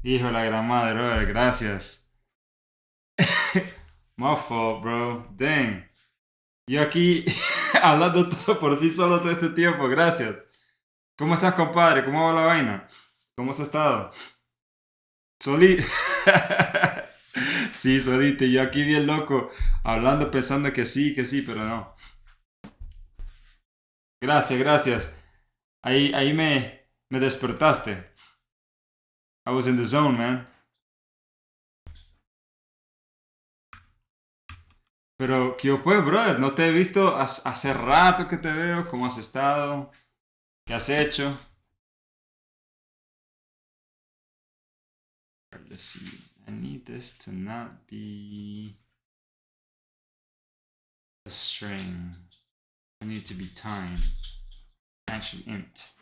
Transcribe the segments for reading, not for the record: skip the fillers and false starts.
Hijo de la gran madre, brother, gracias. My fault, bro. Dang. Yo aquí hablando todo por sí solo todo este tiempo, gracias. ¿Cómo estás, compadre? ¿Cómo va la vaina? ¿Cómo has estado? Solito. Sí, solito. Yo aquí bien loco, hablando, pensando que sí, pero no. Gracias, gracias. Ahí me despertaste. I was in the zone, man. Pero, ¿qué pues, brother? No te he visto hace rato que te veo. ¿Cómo has estado? ¿Qué has hecho? Let's see. I need this to not be a string. I need it to be time. Actually, int.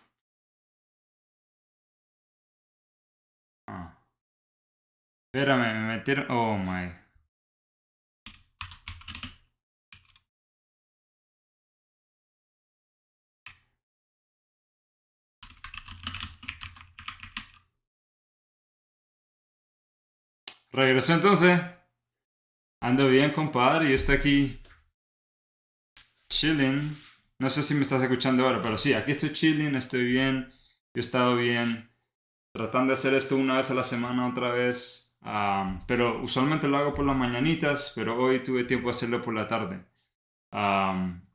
Ah. Espérame, me metieron. Oh my. Regresó entonces. Ando bien, compadre. Yo estoy aquí chilling. No sé si me estás escuchando ahora, pero sí, aquí estoy chilling, estoy bien. Yo he estado bien. Tratando de hacer esto una vez a la semana otra vez. Pero usualmente lo hago por las mañanitas, pero hoy tuve tiempo de hacerlo por la tarde. Um,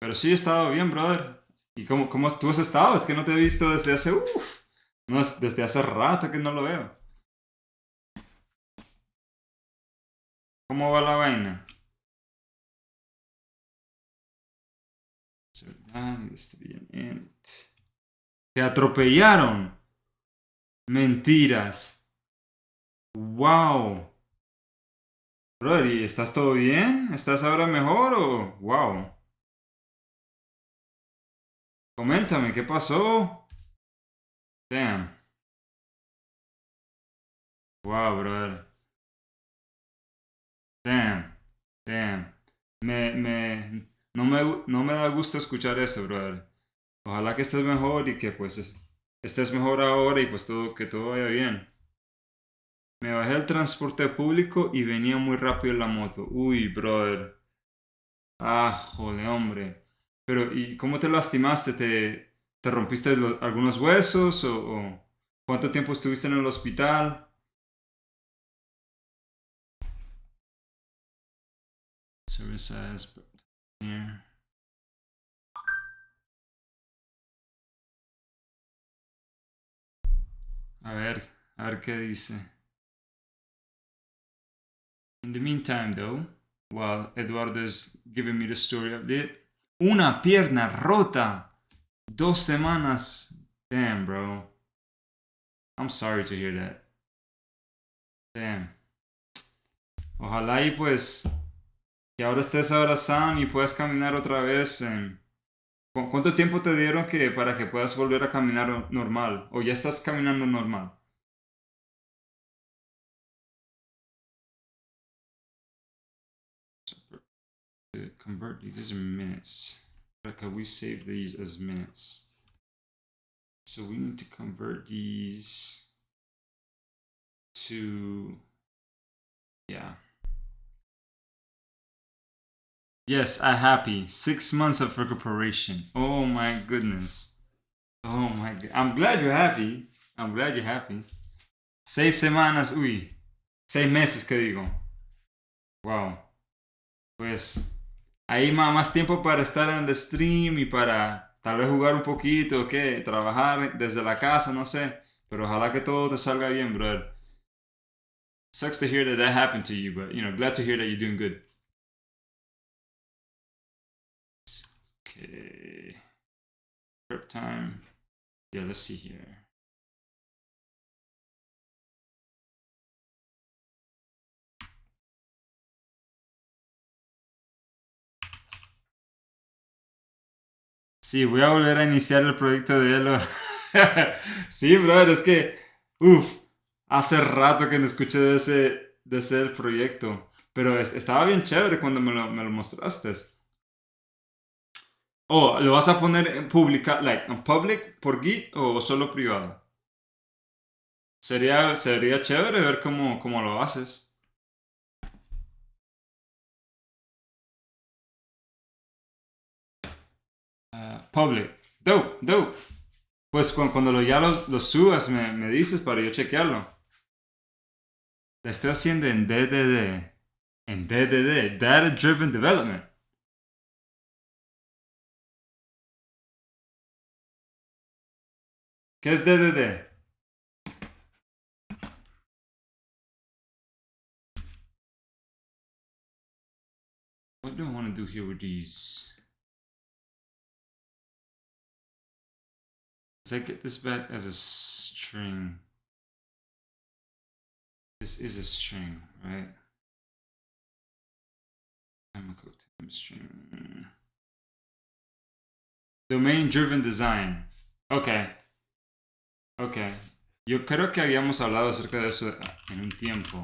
pero sí he estado bien, brother. ¿Y cómo tú has estado? Es que no te he visto desde hace... no, desde hace rato que no lo veo. ¿Cómo va la vaina? Te atropellaron. Mentiras. Wow. Brother, ¿y estás todo bien? ¿Estás ahora mejor o...? Wow. Coméntame, ¿qué pasó? Damn. Wow, brother. Damn. Damn. No me da gusto escuchar eso, brother. Ojalá que estés mejor y que pues estés mejor ahora y pues todo, que todo vaya bien. Me bajé del transporte público y venía muy rápido en la moto. Uy, brother. Ah, joder, hombre. Pero, ¿y cómo te lastimaste? ¿Te rompiste algunos huesos o cuánto tiempo estuviste en el hospital? Services. Here. A ver qué dice. In the meantime, though, while Eduardo's giving me the story update, una pierna rota. 2 semanas. Damn, bro. I'm sorry to hear that. Damn. Ojalá y pues que ahora estés ahora sano y puedas caminar otra vez. ¿Cuánto tiempo te dieron que para que puedas volver a caminar normal? ¿O ya estás caminando normal? To convert these as minutes. Can we save these as minutes? So we need to convert these to... Yeah. Yes, I'm happy. 6 months of recuperation. Oh my goodness. Oh my god. I'm glad you're happy. I'm glad you're happy. 6 semanas, uy. 6 meses que digo. Wow. Pues ahí más tiempo para estar en el stream y para tal vez jugar un poquito, o qué, trabajar desde la casa, no sé. Pero ojalá que todo te salga bien, brother. Sucks to hear that that happened to you, but glad to hear that you're doing good. Okay. Prep time. Yeah, let's see here. Sí, voy a volver a iniciar el proyecto de Elo. Sí, brother, es que, hace rato que no escuché de ese el proyecto. Pero estaba bien chévere cuando me lo mostraste. Oh, ¿lo vas a poner en pública, like, en public por Git o solo privado? Sería chévere ver cómo lo haces. Public. Dope. Pues cuando ya lo subas, me dices para yo chequearlo. La estoy haciendo en DDD. En DDD. Data Driven Development. ¿Qué es DDD? What do I want to do here with these? Let's get this back as a string. This is a string, right? I'm a code string. Domain driven design. Ok. Yo creo que habíamos hablado acerca de eso en un tiempo.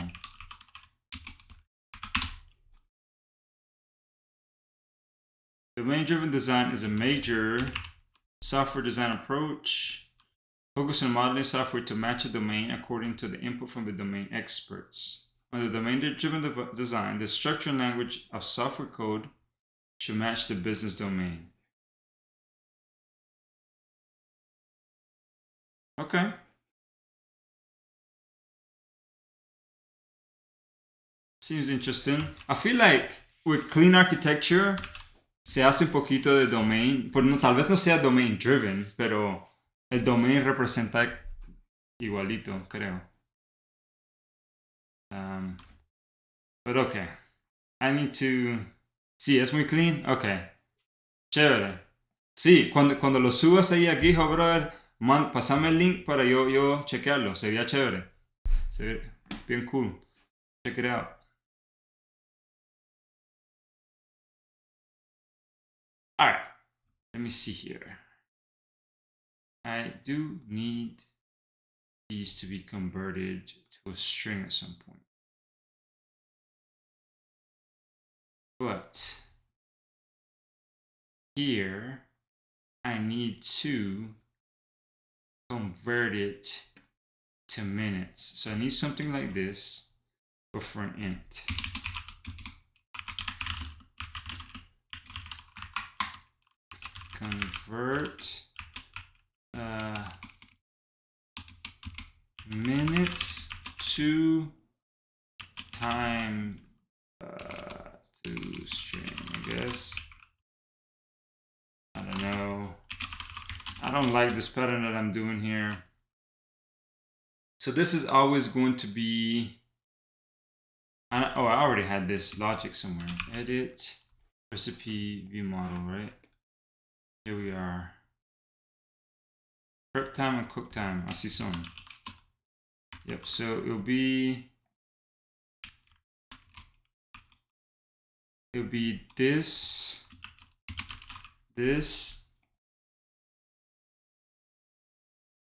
Domain driven design is a major software design approach. Focus on modeling software to match a domain according to the input from the domain experts. Under domain-driven design, the structure and language of software code should match the business domain. Okay. Seems interesting. I feel like with clean architecture se hace un poquito de domain, pues no, tal vez no sea domain driven, pero el domain representa igualito, creo. Pero ok. I need to... Sí, es muy clean. Ok. Chévere. Sí, cuando lo subas ahí a GitHub, brother, pasame el link para yo chequearlo. Sería chévere. Sería bien cool. Check it out. Alright. Let me see here. I do need these to be converted to a string at some point. But here, I need to convert it to minutes. So I need something like this, but for an int. Convert minutes to time to string, I guess. I don't know. I don't like this pattern that I'm doing here. So this is always going to be... I already had this logic somewhere. Edit, recipe, view model, right? Here we are. Prep time and cook time. Así son. Yep, so it'll be this.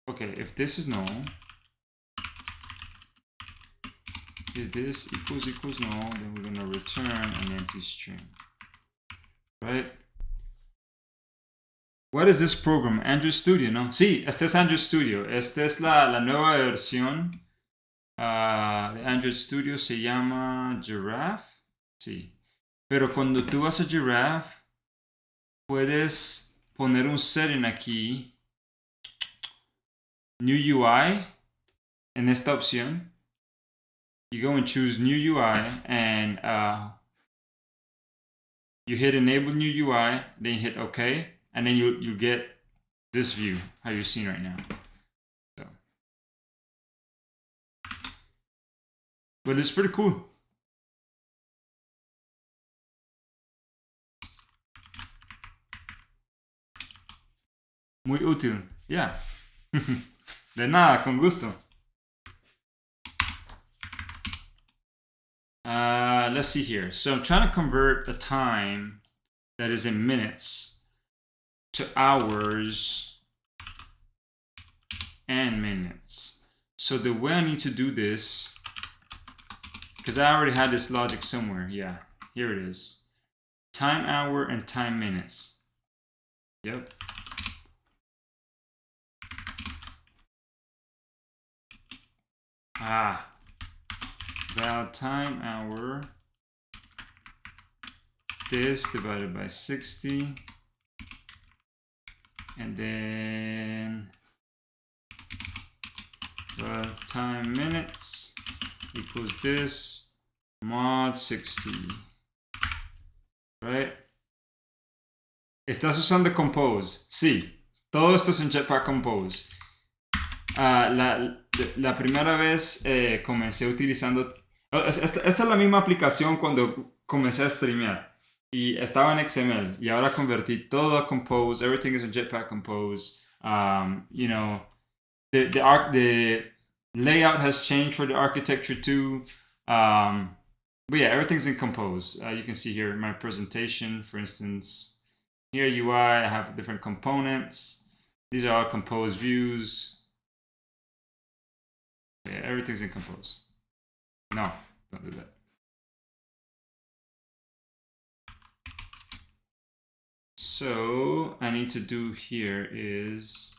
Okay, if this is null, if this equals null, then we're gonna return an empty string, right? What is this program? Android Studio, ¿no? Sí, este es Android Studio. Esta es la nueva versión de Android Studio. Se llama Giraffe. Sí. Pero cuando tú vas a Giraffe, puedes poner un setting aquí. New UI. En esta opción. You go and choose New UI. And you hit Enable New UI. Then you hit OK. And then you'll get this view, how you're seeing right now. So, but it's pretty cool. Muy útil. Yeah. De nada, con gusto. Let's see here. So I'm trying to convert a time that is in minutes to hours and minutes. So the way I need to do this, because I already had this logic somewhere. Yeah, here it is. Time hour and time minutes. Yep. val time hour, this divided by 60, and then val time minutes equals this mod 60, right? ¿Estás usando Compose? Sí, todo esto es en Jetpack Compose. La primera vez comencé utilizando... Esta es la misma aplicación cuando comencé a streamear. Y estaba en XML. Y ahora convertí todo a Compose. Everything is in Jetpack Compose. You know, the layout has changed for the architecture too. But yeah, everything's in Compose. You can see here in my presentation, for instance, here UI, I have different components. These are all Compose views. Yeah, everything's in Compose. No, don't do that. So I need to do here is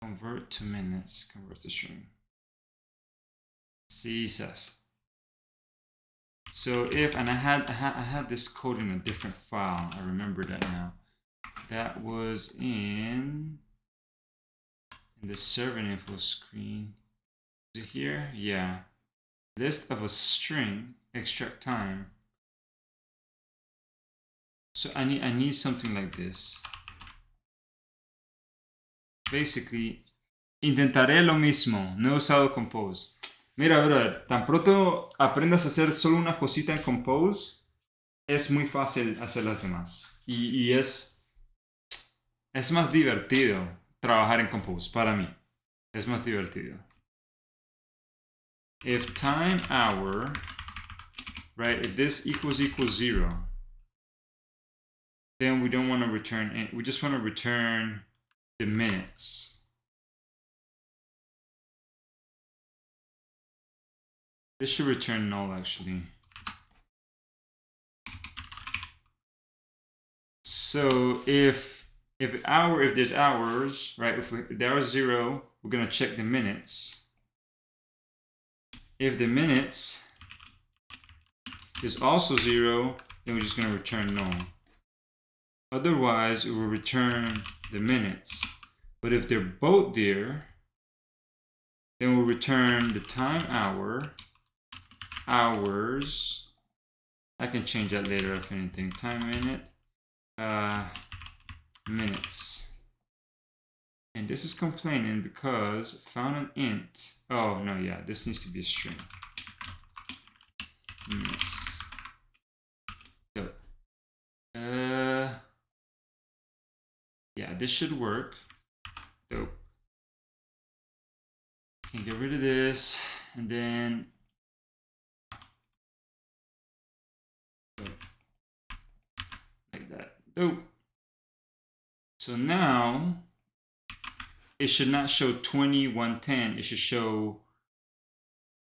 convert to minutes, convert to string. CSS. So if, and I had this code in a different file. I remember that now. That was in the server info screen. Is it here? Yeah. List of a string, extract time. So I need something like this. Basically, intentaré lo mismo. No he usado Compose. Mira, brother, tan pronto aprendas a hacer solo una cosita en Compose, es muy fácil hacer las demás. Y es más divertido trabajar en Compose para mí. Es más divertido. If time hour, right, if this equals 0, then we don't want to return, we just want to return the minutes. This should return null actually. So if there's hours, right, if there are 0, we're gonna check the minutes. If the minutes is also 0, then we're just gonna return null. Otherwise, it will return the minutes. But if they're both there, then we'll return the time hour, hours. I can change that later if anything. Time minute, minutes. And this is complaining because found an int. Oh no, yeah, this needs to be a string. Minutes. So, yeah, this should work. So, can get rid of this, and then like that. Oh, so now it should not show 2110. It should show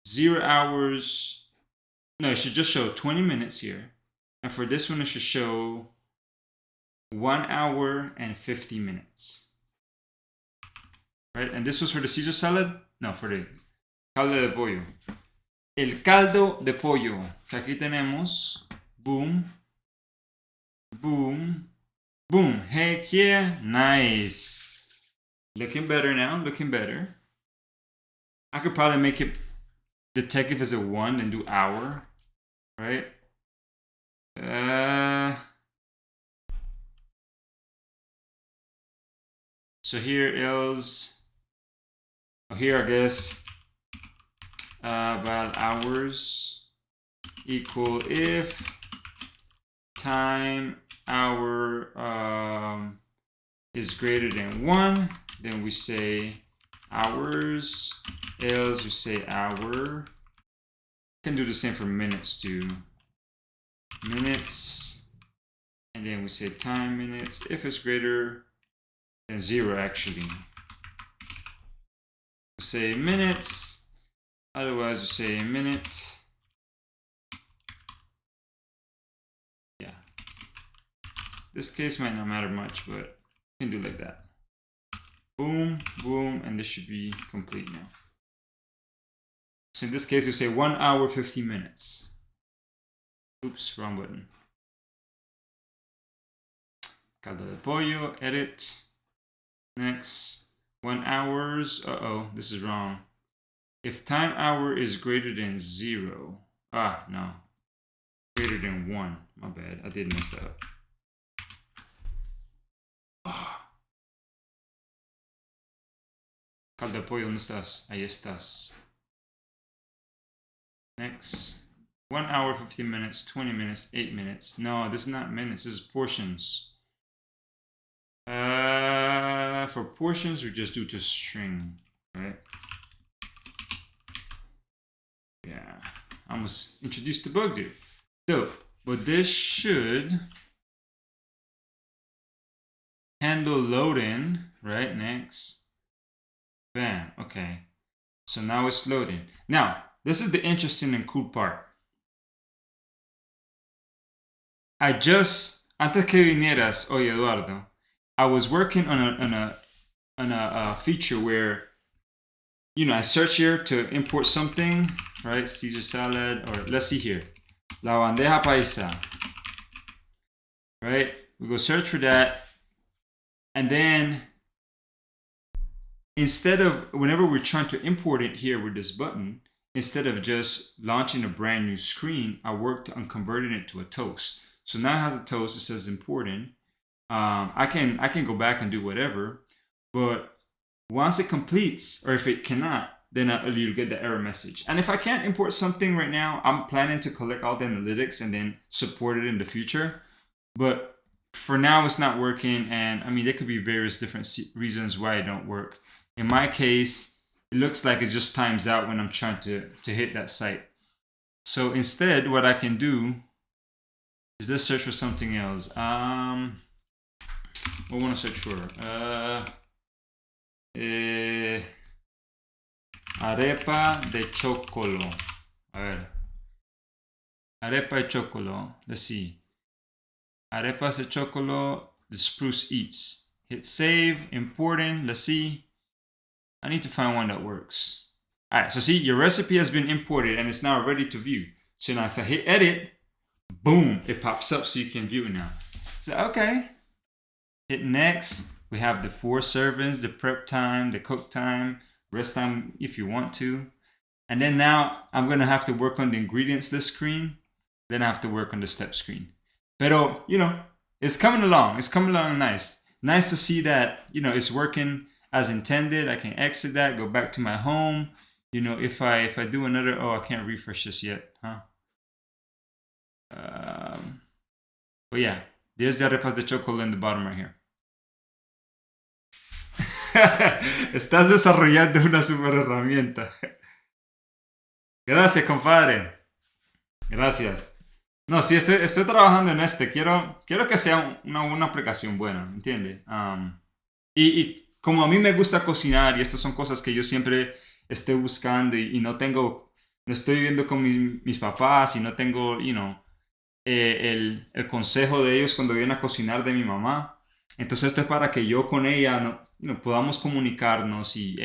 0 hours. No, it should just show 20 minutes here. And for this one, it should show 1 hour and 50 minutes. Right? And this was for the Caesar salad? No, for the caldo de pollo. El caldo de pollo. Que aquí tenemos. Boom. Boom. Boom. Heck yeah. Nice. Looking better now. Looking better. I could probably make it detect if it's a 1 and do hour. Right? So here is, here I guess, about hours equal if time hour is greater than 1, then we say hours, else we say hour. Can do the same for minutes too. Minutes, and then we say time minutes if it's greater than 0 actually. We say minutes, otherwise we say minute. Yeah. This case might not matter much, but can do like that. Boom, boom, and this should be complete now. So in this case, you say 1 hour, 15 minutes. Oops, wrong button. Caldo de pollo, edit. Next, 1 hours. Uh-oh, this is wrong. If time hour is greater than 0. Ah, no. Greater than 1. My bad, I did mess that up. Caldo de pollo, ¿dónde estás? Ahí estás. Next. 1 hour, 15 minutes, 20 minutes, 8 minutes. No, this is not minutes, this is portions. For portions, we just do to string, right? Yeah, I almost introduced the bug, dude. So, but this should handle loading, right? Next. Bam, okay. So now it's loading. Now, this is the interesting and cool part. I just, antes que vinieras, oye Eduardo, I was working on a feature where, you know, I search here to import something, right? Caesar salad, or let's see here, la bandeja paisa, right? We go search for that, and then instead of, whenever we're trying to import it here with this button, instead of just launching a brand new screen, I worked on converting it to a toast. So now it has a toast, it says importing. I can go back and do whatever, but once it completes, or if it cannot, then you'll get the error message. And if I can't import something right now, I'm planning to collect all the analytics and then support it in the future. But for now, it's not working. And I mean, there could be various different reasons why it don't work. In my case, it looks like it just times out when I'm trying to hit that site. So instead, what I can do is let's search for something else. What I want to search for? Arepa de chocolo. A ver. Arepa de chocolo. Let's see. Arepas de chocolo, the Spruce eats. Hit save, importing. Let's see. I need to find one that works. All right, so see, your recipe has been imported and it's now ready to view. So now if I hit edit, boom, it pops up so you can view it now. So, okay. Hit next. We have the 4 servings, the prep time, the cook time, rest time if you want to. And then now I'm going to have to work on the ingredients list screen. Then I have to work on the step screen. Pero, you know, it's coming along. It's coming along nice. Nice to see that, you know, it's working as intended. I can exit that, go back to my home. You know, if I do another, oh, I can't refresh this yet, huh? But yeah, there's the arepas de chocolate in the bottom right here. Estás desarrollando una super herramienta. Gracias, compadre. Gracias. No, sí, estoy trabajando en este. Quiero que sea una aplicación buena, ¿entiendes? Y como a mí me gusta cocinar y estas son cosas que yo siempre estoy buscando y no estoy viviendo con mis papás y no tengo, you know, el consejo de ellos cuando vienen a cocinar de mi mamá. Entonces esto es para que yo con ella no podamos comunicarnos y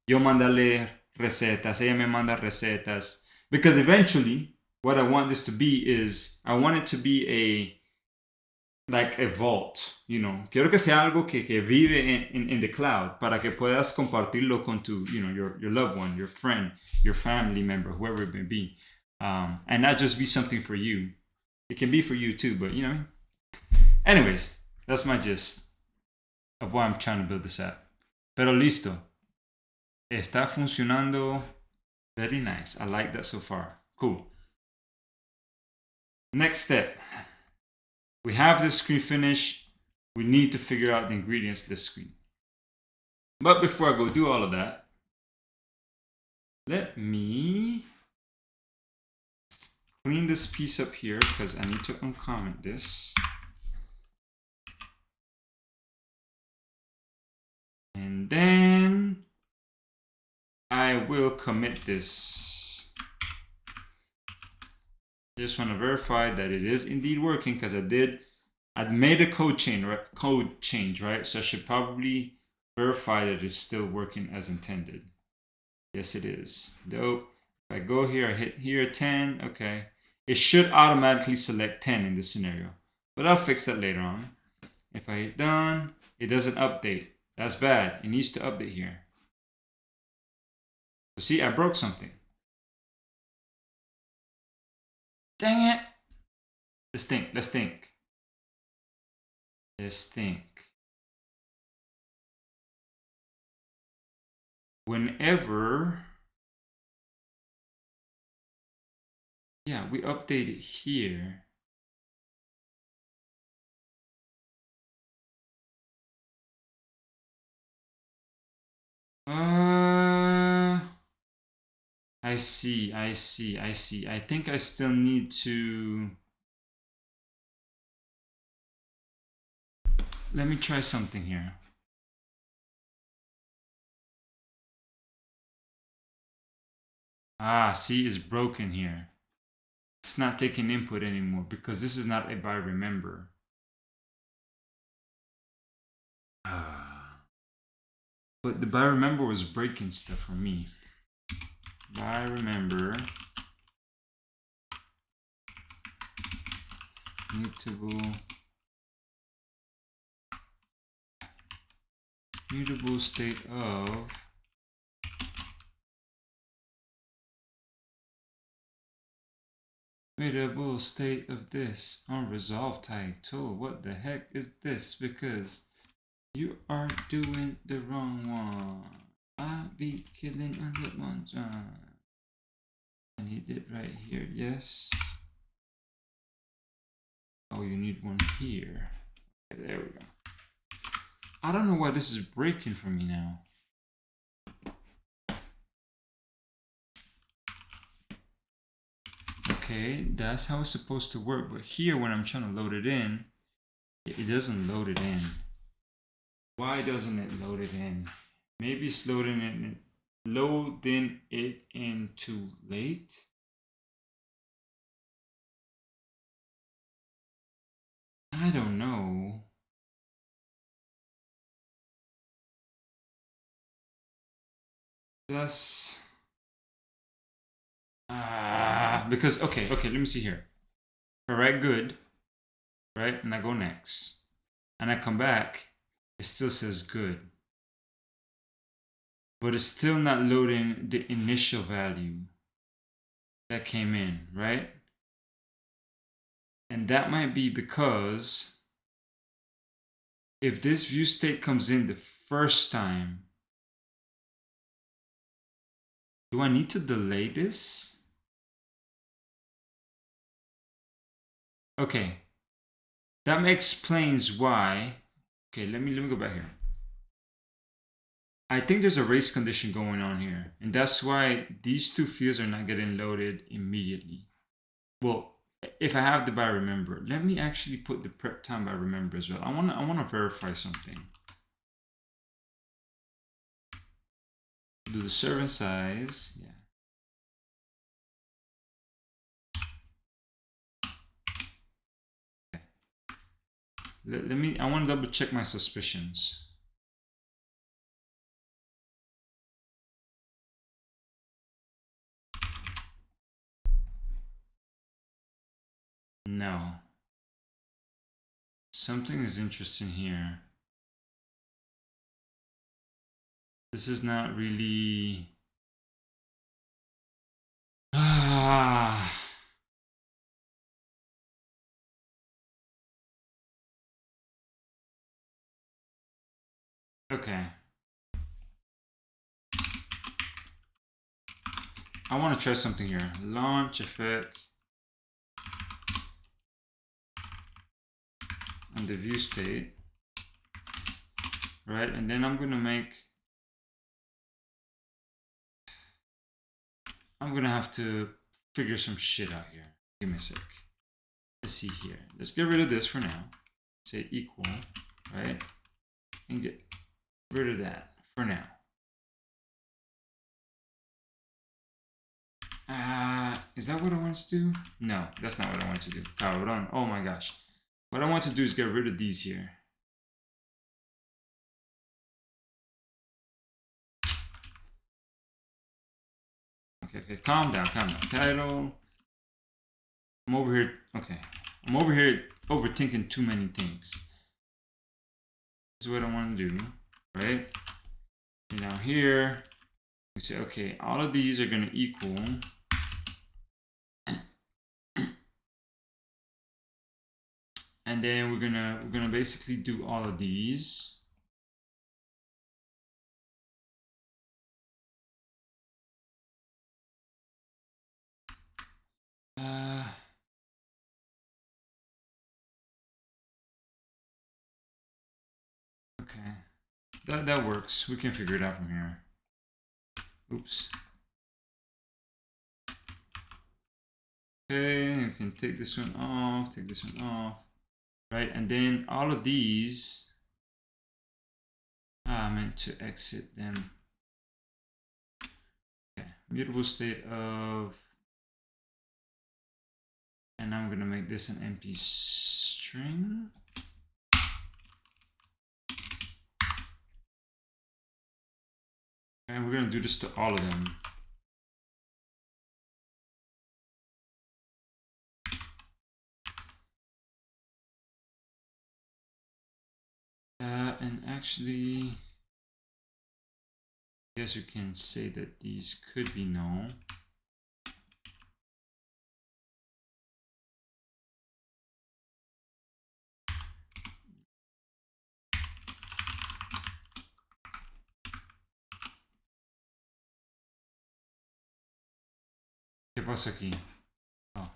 yo mandarle recetas, ella me manda recetas. Because eventually, what I want this to be is, I want it to be like a vault, you know. Quiero que sea algo que vive in the cloud para que puedas compartirlo con tu, you know, your loved one, your friend, your family member, whoever it may be. And not just be something for you. It can be for you too, but you know. Anyways, that's my gist of why I'm trying to build this app. Pero listo. Está funcionando very nice. I like that so far. Cool. Next step. We have this screen finished. We need to figure out the ingredients list screen. But before I go do all of that, let me clean this piece up here because I need to uncomment this. And then I will commit this. I just want to verify that it is indeed working because I did I'd made a code change, right? So I should probably verify that it's still working as intended. Yes, it is. Dope. If I go here, I hit here 10. Okay. It should automatically select 10 in this scenario, but I'll fix that later on. If I hit done, it doesn't update. That's bad. It needs to update here. So see, I broke something. Dang it. Let's think. Let's think. Let's think. Whenever, yeah, we update it here. I see. I think I still need to... Let me try something here. Ah, see, it's broken here. It's not taking input anymore because this is not a by remember. But the by remember was breaking stuff for me. By remember. Mutable state of mutable state of this unresolved title. What the heck is this? Because you are doing the wrong one. I be killing on that one. I need it right here. Yes. Oh, you need one here. Okay, there we go. I don't know why this is breaking for me now. Okay, that's how it's supposed to work. But here, when I'm trying to load it in, it doesn't load it in. Why doesn't it load it in? Maybe it's loading it in too late. I don't know. That's because okay, let me see here. All right, good. Right, and I go next, and I come back. It still says good, but it's still not loading the initial value that came in, right? And that might be because if this view state comes in the first time, do I need to delay this? Okay, that explains why. Okay, let me go back here. I think there's a race condition going on here, and that's why these two fields are not getting loaded immediately. Well, if I have the by remember, let me actually put the prep time by remember as well. I wanna verify something. Do the servant size, yeah. Let me, I want to double check my suspicions. No. Something is interesting here. This is not really... Okay. I want to try something here. Launch effect. And the view state. Right, and then I'm gonna have to figure some shit out here. Give me a sec. Let's see here. Let's get rid of this for now. Say equal, right? And get rid of that for now. Is that what I want to do? No, that's not what I want to do. Cabrón. Oh my gosh. what I want to do is get rid of these here. Okay, calm down. Title. I'm over here. Okay, I'm over here overthinking too many things. This is what I want to do, right? And down here, we say, okay, all of these are going to equal. And then we're gonna basically do all of these. Okay, that works. We can figure it out from here. Oops. Okay, we can take this one off, right? And then all of these, I meant to exit them. Okay, mutable state of, and I'm gonna make this an empty string. And we're gonna do this to all of them. And actually, I guess you can say that these could be null. ¿Qué pasa aquí? Oh.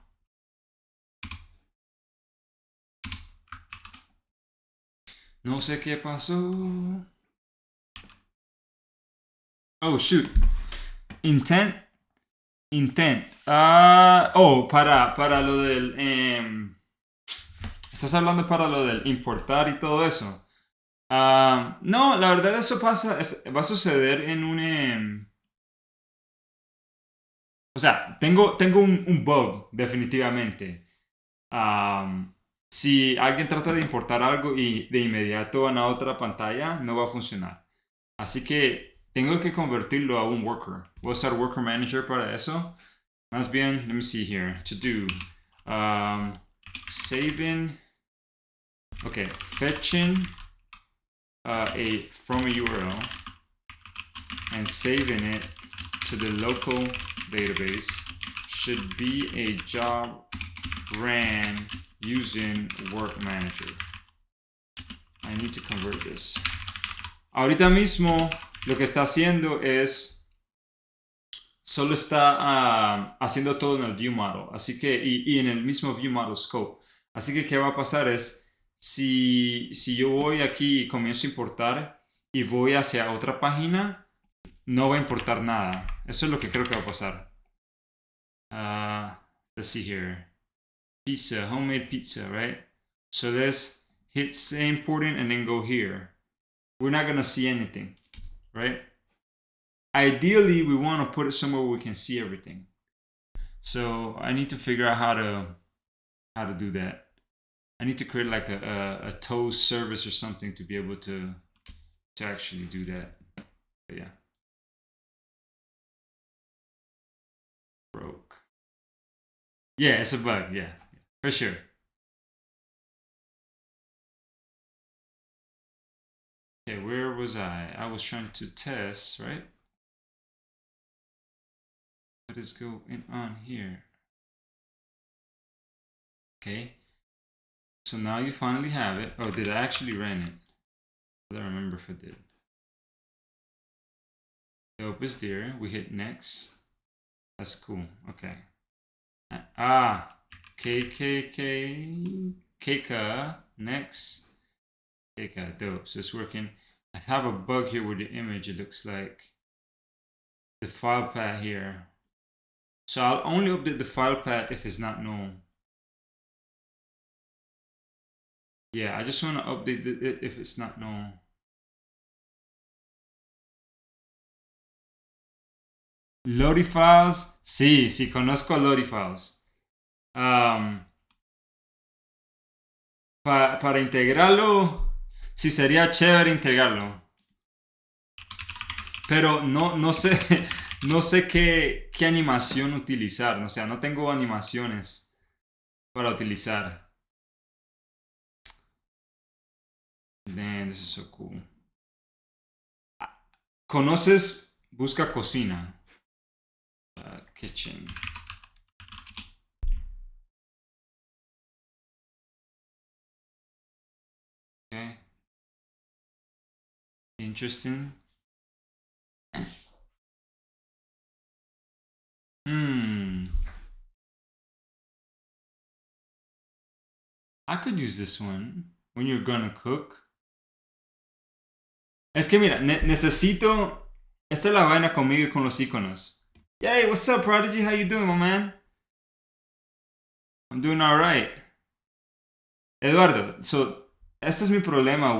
No sé qué pasó. Oh, shoot. Intent. Para lo del... ¿Estás hablando para lo del importar y todo eso? No, la verdad eso pasa, va a suceder en un... o sea, tengo un bug, definitivamente. Si alguien trata de importar algo y de inmediato a una otra pantalla, no va a funcionar. Así que tengo que convertirlo a un worker. Voy a usar Worker Manager para eso. Más bien, let me see here. To do. Saving. Okay, fetching from a URL and saving it to the local database should be a job ran using Work Manager. I need to convert this. Ahorita mismo lo que está haciendo es solo está haciendo todo en el view model, así que y en el mismo view model scope. Así que qué va a pasar es si yo voy aquí y comienzo a importar y voy hacia otra página, no va a importar nada. Eso es lo que creo que va a pasar. Let's see here. Pizza, homemade pizza, right? So let's hit say importing and then go here. We're not gonna see anything, right? Ideally, we want to put it somewhere where we can see everything. So I need to figure out how to do that. I need to create like a toast service or something to be able to actually do that. But yeah. Broke. Yeah, it's a bug. Yeah, for sure. Okay, where was I? I was trying to test, right? Let us go in on here. Okay. So now you finally have it. Oh, did I actually run it? I don't remember if I did. The hope is there. We hit next. That's cool. Okay. KK next. KK dope. So it's working. I have a bug here with the image. It looks like the file path here. So I'll only update the file path if it's not known. Yeah, I just want to update it if it's not known. Lodi files, sí, conozco Lodi files. para integrarlo, sí sería chévere integrarlo. Pero no sé, no sé qué animación utilizar. O sea, no tengo animaciones para utilizar. Damn, this is so cool. ¿Conoces? Busca cocina. Kitchen. Okay. Interesting. I could use this one when you're gonna cook. Es que mira, necesito. Esta es la vaina conmigo y con los iconos. Hey, what's up, Prodigy? How you doing, my man? I'm doing alright. Eduardo, so este es mi problema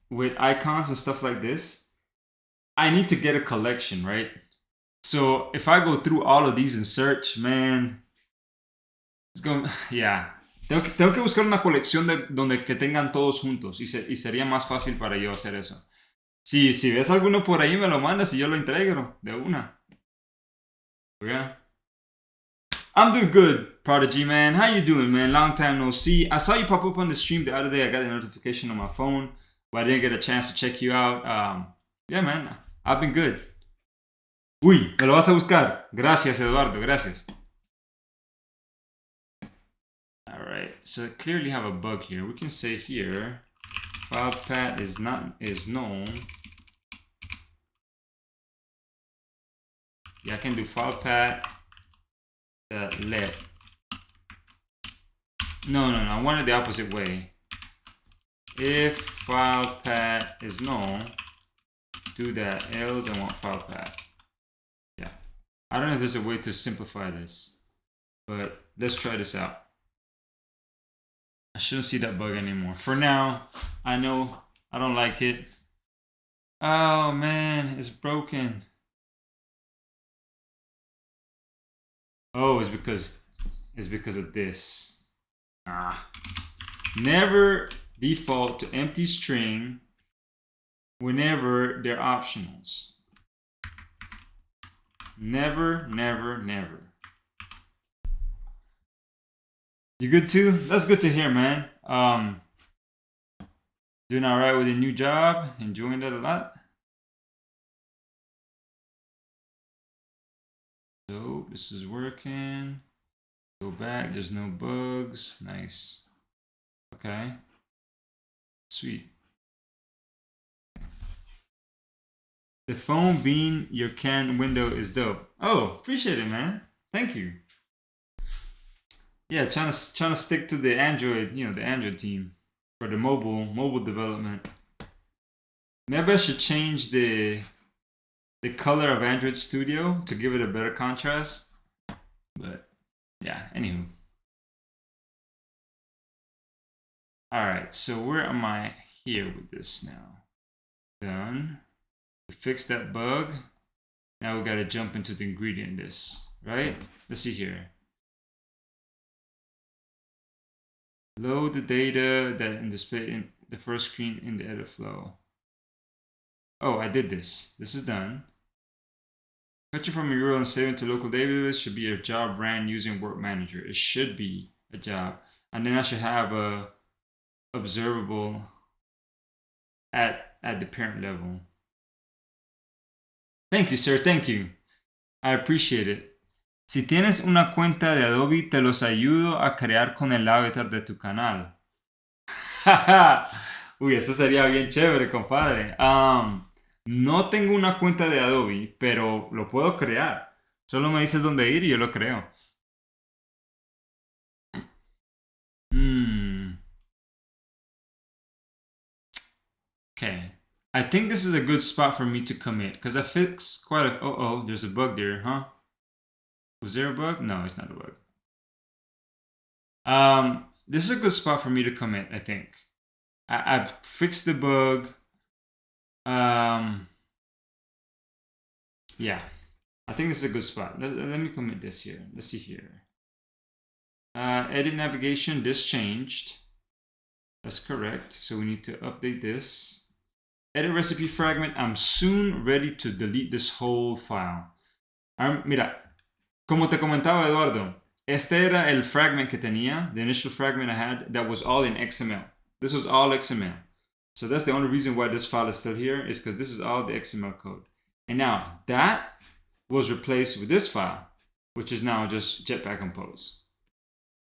with icons and stuff like this. I need to get a collection, right? So if I go through all of these and search, man, it's going, yeah. Tengo que buscar una colección donde que tengan todos juntos y sería más fácil para yo hacer eso. Si ves alguno por ahí, me lo mandas y yo lo entrego de una. Yeah. I'm doing good, Prodigy, man. How you doing, man? Long time no see. I saw you pop up on the stream the other day. I got a notification on my phone, but I didn't get a chance to check you out. Yeah, man. I've been good. Uy, me lo vas a buscar. Gracias, Eduardo. Gracias. All right. So I clearly have a bug here. We can say here, file path is known. Yeah, I can do file path let. No. I want it the opposite way. If file path is known, do that. Else I want file path. Yeah. I don't know if there's a way to simplify this, but let's try this out. I shouldn't see that bug anymore. For now, I know I don't like it. Oh man, it's broken. Oh, it's because of this. Never default to empty string whenever they're optionals. Never. You good too? That's good to hear, man. Doing all right with a new job, enjoying that a lot. So this is working. Go back, there's no bugs. Nice. Okay. Sweet. The phone being your can window is dope. Oh, appreciate it, man. Thank you. Yeah, trying to stick to the Android, the Android team for the mobile development. Maybe I should change the color of Android Studio to give it a better contrast. But yeah, anywho. Alright, so where am I here with this now? Done. We fixed that bug. Now we gotta jump into the ingredient list, right? Let's see here. Load the data that in display in the first screen in the edit flow. Oh, I did this. This is done. Fetch it from a URL and save it to local database should be a job ran using Work Manager. It should be a job. And then I should have a observable at the parent level. Thank you, sir. Thank you. I appreciate it. Si tienes una cuenta de Adobe, te los ayudo a crear con el avatar de tu canal. Uy, eso sería bien chévere, compadre. No tengo una cuenta de Adobe, pero lo puedo crear. Solo me dices dónde ir y yo lo creo. Okay. I think this is a good spot for me to commit because I fixed quite a... Oh, there's a bug there, huh? Was there a bug? No, it's not a bug. This is a good spot for me to commit, I think. I've fixed the bug. Yeah. I think this is a good spot. Let me commit this here. Let's see here. Edit navigation, this changed. That's correct. So we need to update this. Edit recipe fragment. I'm soon ready to delete this whole file. Mira, como te comentaba Eduardo, este era el fragment que tenía, the initial fragment I had that was all in XML. This was all XML. So that's the only reason why this file is still here, is because this is all the XML code. And now that was replaced with this file, which is now just Jetpack Compose,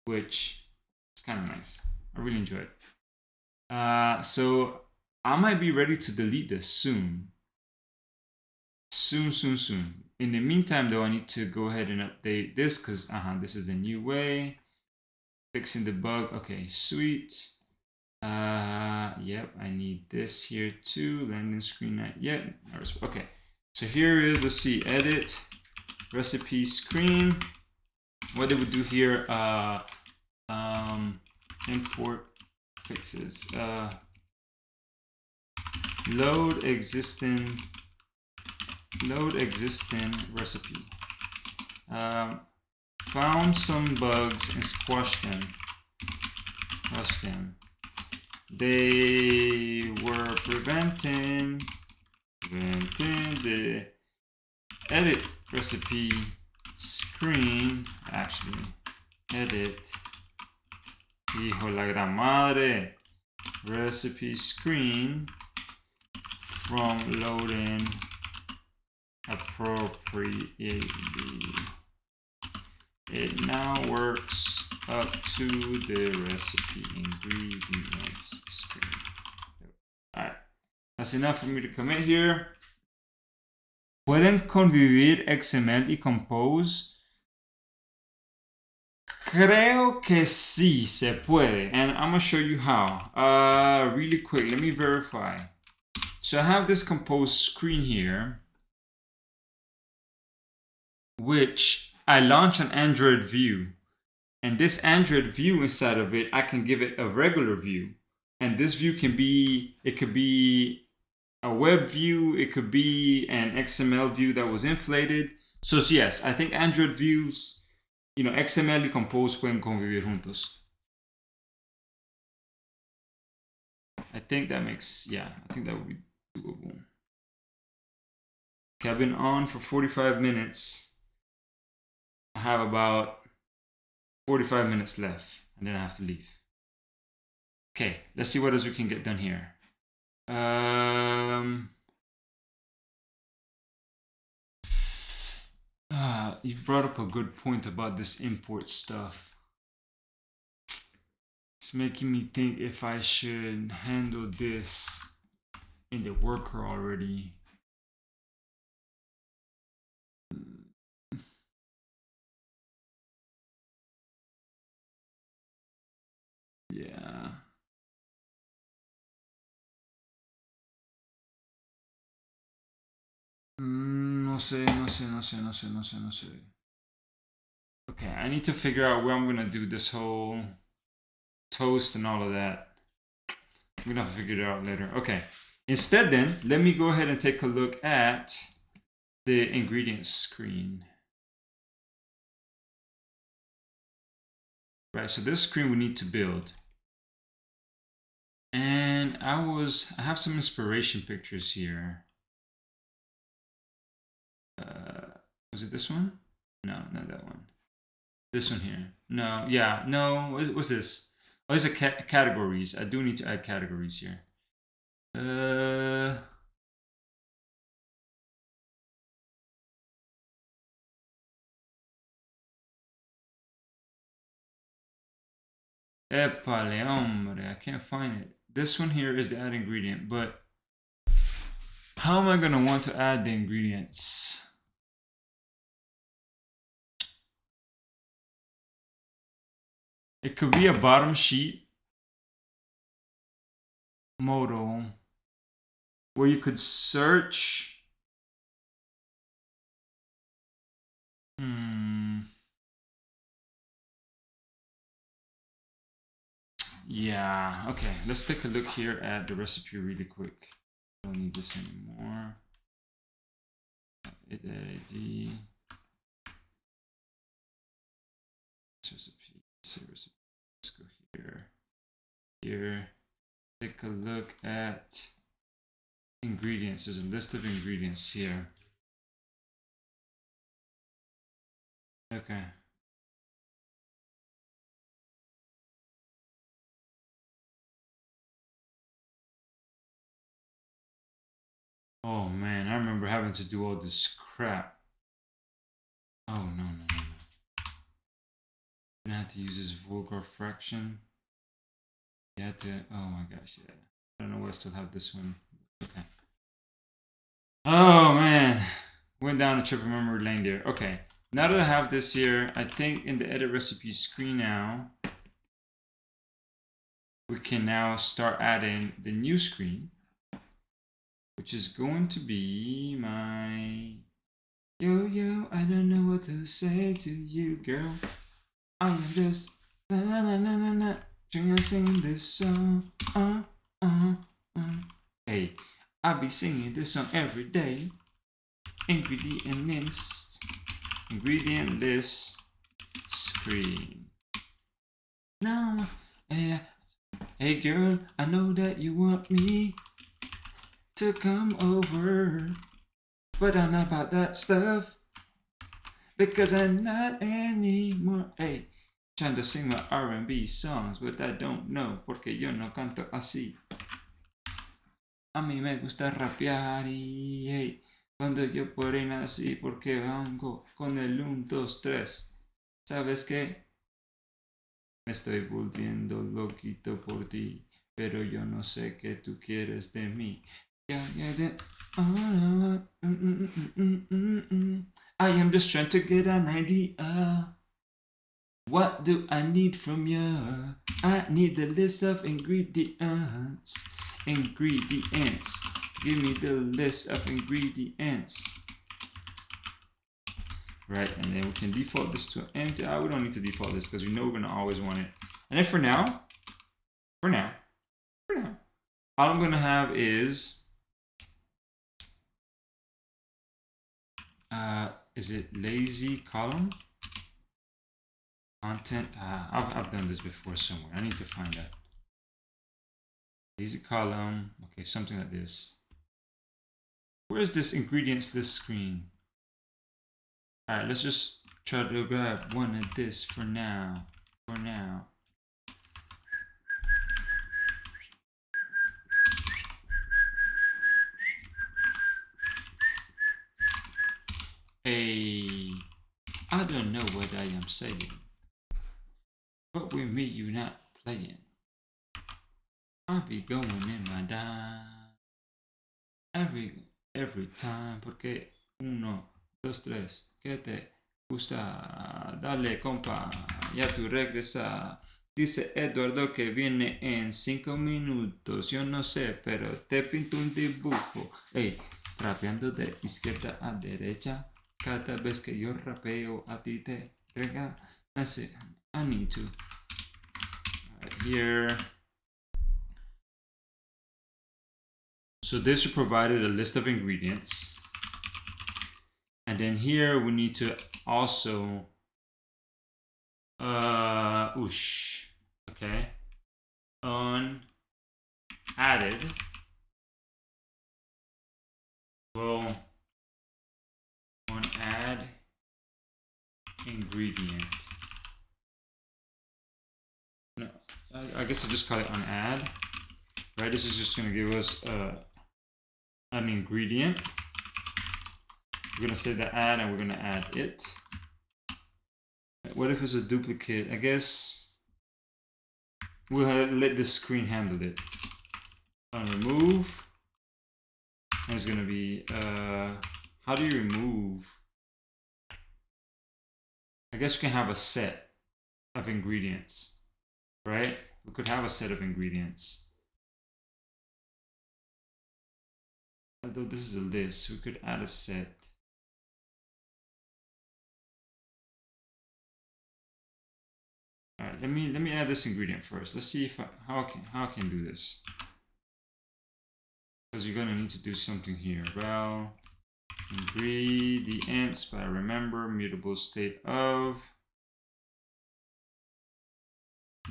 which is kind of nice. I really enjoy it. So I might be ready to delete this soon. Soon. In the meantime, though, I need to go ahead and update this because this is the new way. Fixing the bug. Okay, sweet. Yep, I need this here too. Landing screen not yet. Okay, so here is, let's see, edit recipe screen. What did we do here? Import fixes. Load existing recipe. Found some bugs and squashed them. They were preventing the edit recipe screen. Actually, edit. Hijo la gran madre. Recipe screen from loading appropriately. It now works up to the recipe ingredients screen. Alright, that's enough for me to commit here. ¿Pueden convivir XML y Compose? Creo que sí se puede, and I'm gonna show you how. Really quick, let me verify. So I have this Compose screen here, which I launch an Android view. And this Android view inside of it, I can give it a regular view. And this view can be, it could be a web view, it could be an XML view that was inflated. So yes, I think Android views, you know, XML y Compose pueden convivir juntos. I think that makes, yeah, I think that would be doable. Okay, I've been on for 45 minutes. I have about 45 minutes left, and then I have to leave. Okay, let's see what else we can get done here. You brought up a good point about this import stuff. It's making me think if I should handle this in the worker already. Yeah. No sé. Okay, I need to figure out where I'm gonna do this whole toast and all of that. I'm gonna have to figure it out later. Okay. Instead then, let me go ahead and take a look at the ingredients screen. Right, so this screen we need to build. And I have some inspiration pictures here. Was it this one? No, not that one. This one here. No, yeah, no, what's this? Oh, these are categories. I do need to add categories here. Epale, hombre, I can't find it. This one here is the add ingredient, but how am I gonna want to add the ingredients? It could be a bottom sheet modal where you could search. Yeah, okay, let's take a look here at the recipe really quick. Don't need this anymore. ID. Recipe. So let's go here. Here. Take a look at ingredients. There's a list of ingredients here. Okay. Oh man, I remember having to do all this crap. Oh no. I have to use this vulgar fraction. You had to, oh my gosh, yeah. I don't know why I still have this one. Okay. Oh man, went down the trip of memory lane there. Okay, now that I have this here, I think in the edit recipe screen now, we can now start adding the new screen, which is going to be my yo, I don't know what to say to you, girl. I am just singing this song. Hey, I'll be singing this song every day. Ingredient list screen. Now, hey girl, I know that you want me to come over, but I'm not about that stuff. Because I'm not anymore. Hey, trying to sing my R&B songs, but I don't know porque yo no canto así. A mí me gusta rapear y hey, cuando yo por ahí nací porque vengo con el 1, 2, 3. ¿Sabes qué? Me estoy volviendo loquito por ti, pero yo no sé qué tú quieres de mí. I am just trying to get an idea. What do I need from you? I need the list of ingredients. Ingredients. Give me the list of ingredients. Right, and then we can default this to empty. We don't need to default this because we know we're gonna always want it. And then for now, all I'm gonna have is it lazy column? Content, I've done this before somewhere. I need to find that. Lazy column, okay, something like this. Where's this ingredients list screen? All right, let's just try to grab one of this for now. Hey, I don't know what I am saying, but with me you not playing. I'll be going in my dime every time porque 1, 2, 3, que te gusta, dale compa, ya tú regresa. Dice Eduardo que viene en 5 minutos, yo no sé, pero te pinto un dibujo. Hey, rapeando de izquierda a derecha, cada vez que yo rapeo a ti te rega. I need to. Right here. So this provided a list of ingredients. And then here we need to also okay, added. Well, on add ingredient. No, I guess I'll just call it on add. Right, this is just gonna give us an ingredient. We're gonna say the add and we're gonna add it. What if it's a duplicate? I guess we'll let this screen handle it. Remove. And it's gonna be how do you remove? I guess we can have a set of ingredients, right? We could have a set of ingredients. Although this is a list, we could add a set. All right, let me add this ingredient first. Let's see if how I can do this. Because you're gonna need to do something here. Well, ingredients, but I remember mutable state of.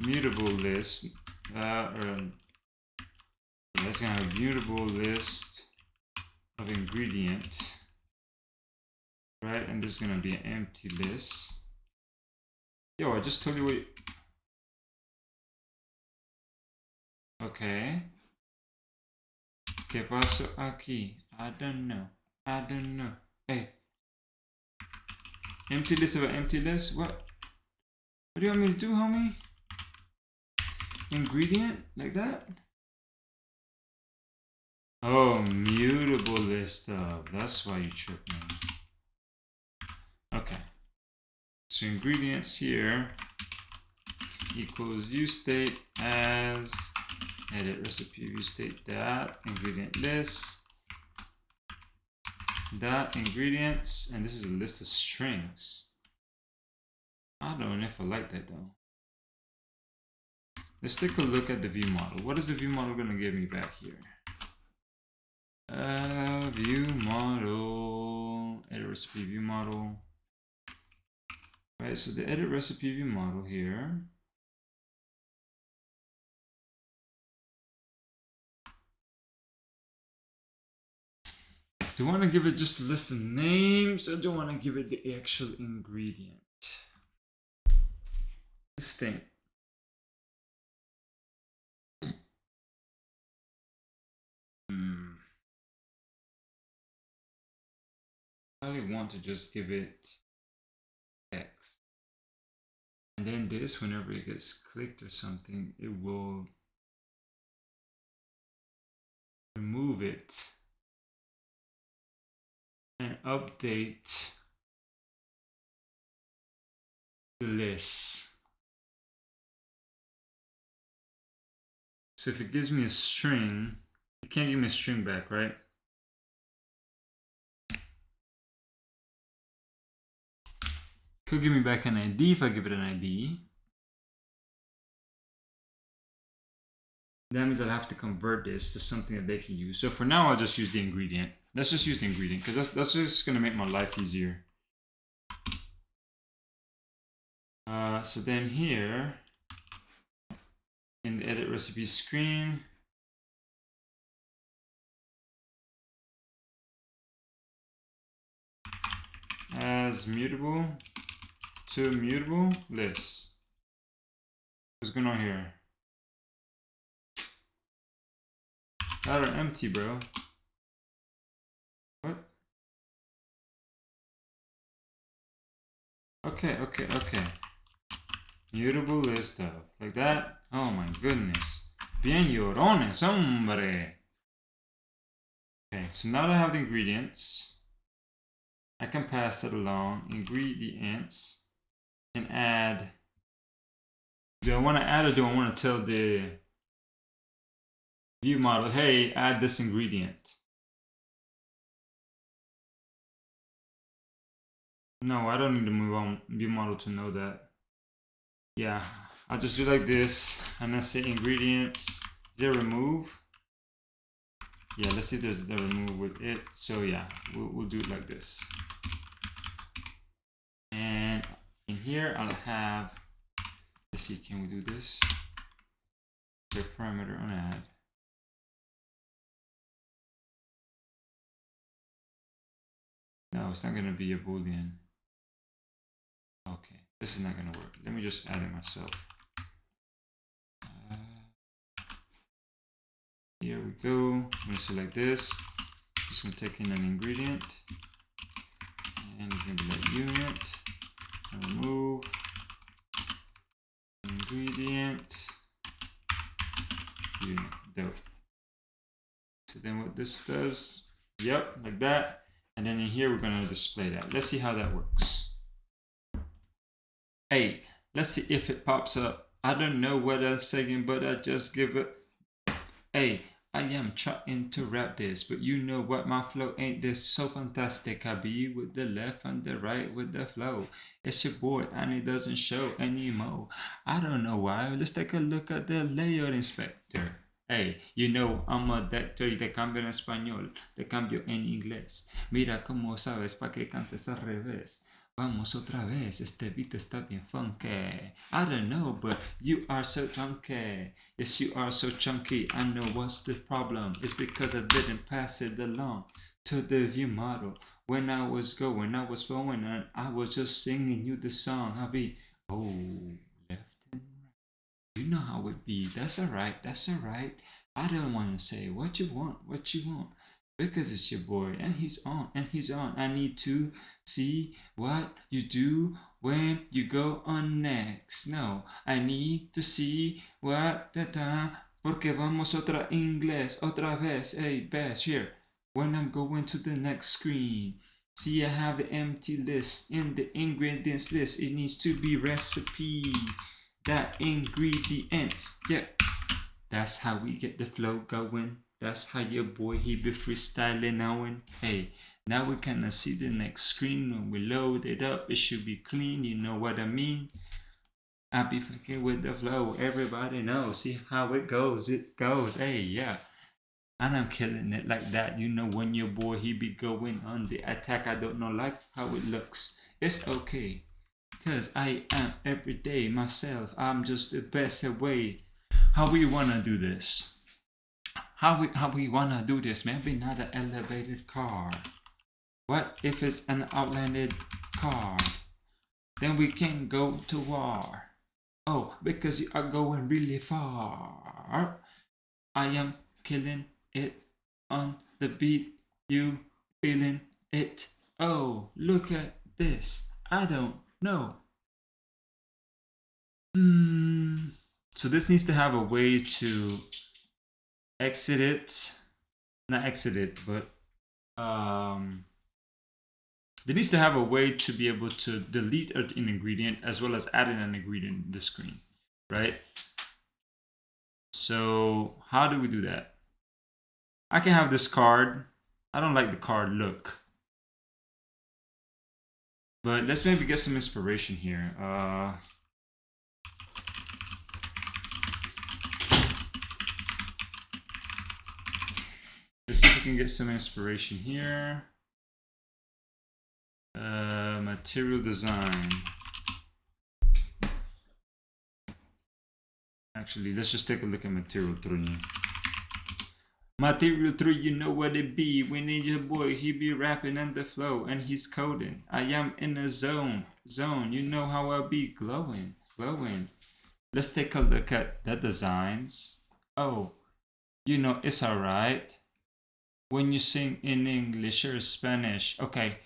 mutable list. That's gonna have a mutable list of ingredient, right? And this is gonna be an empty list. Yo, I just told you what. Okay. ¿Qué pasó aquí? I don't know. I don't know. Hey. Empty list of an empty list? What? What do you want me to do, homie? Ingredient? Like that? Oh, mutable list of. That's why you tripped me. Okay. So ingredients here equals use state as edit recipe use state that ingredient list that ingredients, and this is a list of strings. I don't know if I like that though. Let's take a look at the view model. What is the view model going to give me back here? View model, edit recipe view model. Right, so the edit recipe view model here. Do you want to give it just a list of names, or do you want to give it the actual ingredient? This thing. I probably want to just give it text. And then this, whenever it gets clicked or something, it will remove it and update the list. So if it gives me a string, it can't give me a string back, right? Could give me back an ID if I give it an ID. That means I'll have to convert this to something that they can use. So for now, I'll just use the ingredient. Let's just use the ingredient because that's just gonna make my life easier. So then here in the edit recipe screen, as mutable to mutable list. What's going on here? That are empty, bro. What? Okay. Mutable list of. Like that? Oh my goodness. Bien llorones, hombre. Okay, so now that I have the ingredients, I can pass that along. Ingredients. And add. Do I want to add or do I want to tell the view model, hey, add this ingredient? No, I don't need the view model to know that. Yeah, I'll just do like this and then say ingredients. Is there remove? Yeah, let's see if there's the remove with it. So yeah, we'll do it like this. And in here, I'll have, let's see, can we do this? The parameter on add. No, it's not gonna be a Boolean. Okay, this is not gonna work. Let me just add it myself. Here we go. I'm gonna select this. Just gonna take in an ingredient. And it's gonna be like unit. And remove ingredient. Unit. Dope. So then what this does, yep, like that. And then in here, we're gonna display that. Let's see how that works. Hey, let's see if it pops up. I don't know what I'm saying, but I just give it. Hey, I am trying to rap this, but you know what, my flow ain't this so fantastic. I be with the left and the right with the flow. It's your boy and it doesn't show anymore. I don't know why. Let's take a look at the layout inspector. Hey, you know I'm a doctor y te cambio en español, te cambio en inglés. Mira cómo sabes pa' que cantes al revés. Vamos otra vez, este beat está bien funky. I don't know, but you are so chunky. Yes, you are so chunky. I know what's the problem. It's because I didn't pass it along to the view model. When I was flowing, and I was just singing you the song. I'll be, oh, left and right. You know how it be. That's alright, that's alright. I don't want to say what you want, because it's your boy and he's on. I need to see what you do when you go on next. No, I need to see what porque vamos otra inglés, otra vez, hey, best here. When I'm going to the next screen, see I have the empty list in the ingredients list. It needs to be recipe, that ingredients, yeah. That's how we get the flow going. That's how your boy he be freestyling now. And hey, now we kinda see the next screen. When we load it up, it should be clean. You know what I mean? I be fucking with the flow. Everybody knows. See how it goes. It goes. Hey, yeah. And I'm killing it like that. You know when your boy he be going on the attack. I don't know like how it looks. It's okay. Cause I am every day myself. I'm just the best way. How we wanna do this? How we wanna do this? Maybe not an elevated car. What if it's an outlanded car? Then we can go to war. Oh, because you are going really far. I am killing it on the beat. You feeling it? Oh, look at this. I don't know. So this needs to have a way to exit it. Not exit it, but there needs to have a way to be able to delete an ingredient as well as add in an ingredient in the screen, right? So how do we do that? I can have this card. I don't like the card look. But let's maybe get some inspiration here. Let's see if we can get some inspiration here. Material design. Actually, let's just take a look at material 3. Material 3, you know what it be. We need your boy, he be rapping in the flow and he's coding. I am in a zone, you know how I be glowing. Let's take a look at the designs. Oh, you know it's alright when you sing in English or Spanish. Okay,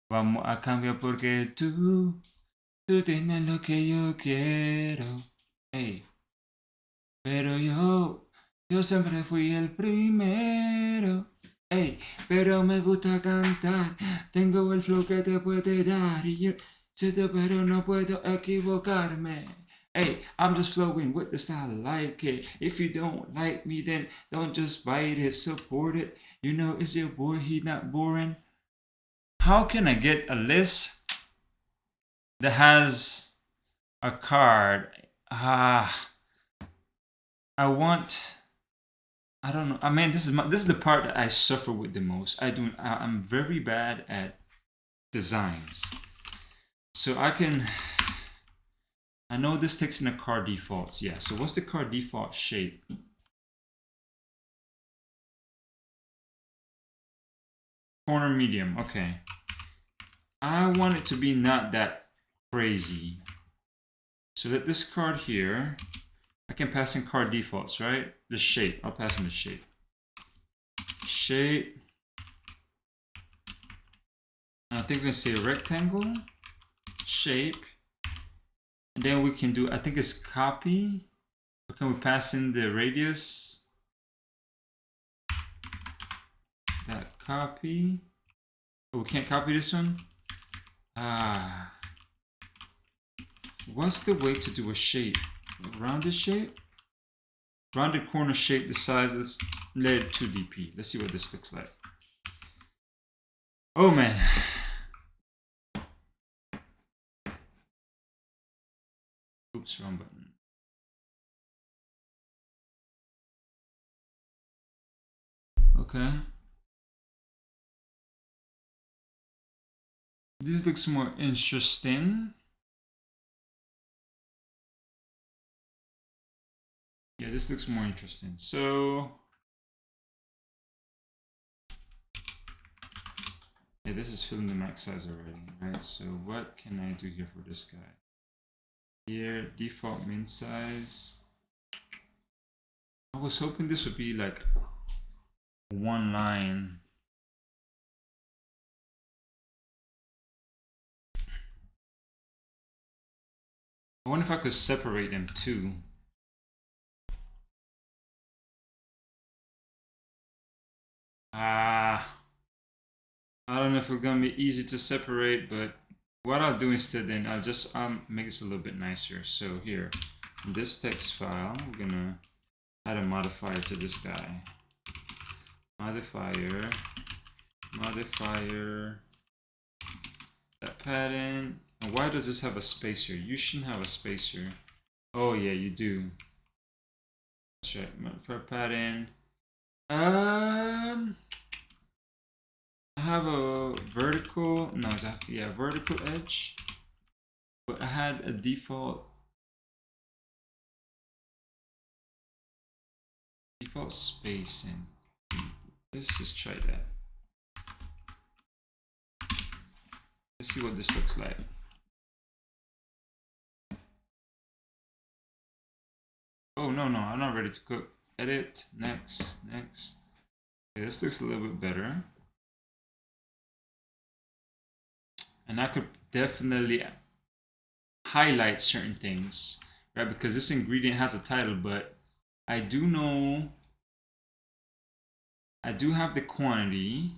vamos a cambiar porque tú tienes lo que yo quiero. Hey, pero yo siempre fui el primero. Hey, pero me gusta cantar. Tengo el flow que te puede dar. Y yo, pero no puedo equivocarme. Hey, I'm just flowing with the style, like it. If you don't like me, then don't just bite it, support it. You know, it's your boy, he not boring. How can I get a list that has a card? I don't know. I mean, this is the part that I suffer with the most. I'm very bad at designs. So I know this takes in a card defaults. Yeah. So what's the card default shape? Corner medium. Okay. I want it to be not that crazy. So that this card here, I can pass in card defaults, right? The shape. I'll pass in the shape. Shape. I think we can say rectangle. Shape. And then we can do, I think it's copy. Or can we pass in the radius? That copy. Oh, we can't copy this one? What's the way to do a shape? Rounded shape? Rounded corner shape, the size, let's let it 2dp. Let's see what this looks like. Oh man. Oops, wrong button. Okay. This looks more interesting. Yeah, this looks more interesting. So yeah, this is filling the max size already, right? So what can I do here for this guy? Here, default min size. I was hoping this would be like one line. I wonder if I could separate them too. I don't know if it's gonna be easy to separate, but what I'll do instead then, I'll just make this a little bit nicer. So here, in this text file, we're gonna add a modifier to this guy. Modifier, that pattern. And why does this have a spacer? You shouldn't have a spacer. Oh yeah, you do. That's right, modifier pattern. I have a vertical, no, yeah, vertical edge, but I had a default spacing. Let's just try that. Let's see what this looks like. Oh no, I'm not ready to cook. Edit, next. Okay, this looks a little bit better. And I could definitely highlight certain things, right? Because this ingredient has a title, but I do know, I do have the quantity.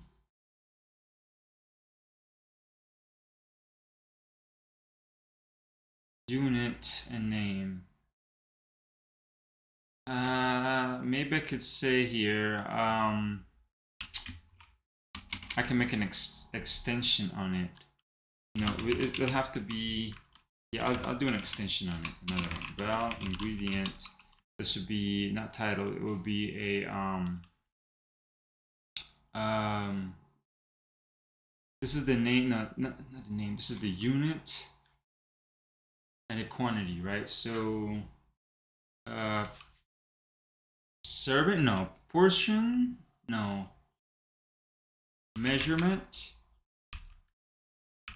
Unit and name. Maybe I could say here, I can make an extension on it. No, it'll have to be, yeah, I'll do an extension on it. Another one. Val ingredient. This would be not title. It will be a this is the name, not the name. This is the unit and the quantity, right? So servant, no. Portion, no. Measurement,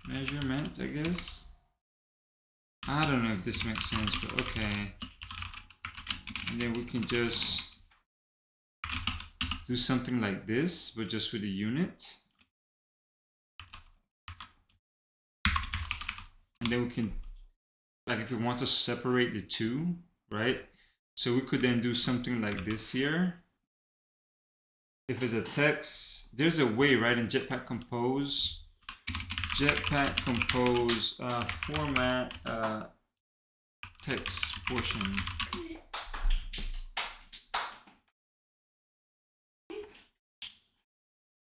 I guess. I don't know if this makes sense, but okay. And then we can just do something like this, but just with a unit. And then we can, like if we want to separate the two, right? So we could then do something like this here. If it's a text, there's a way, right, in Jetpack Compose. Jetpack Compose format text portion.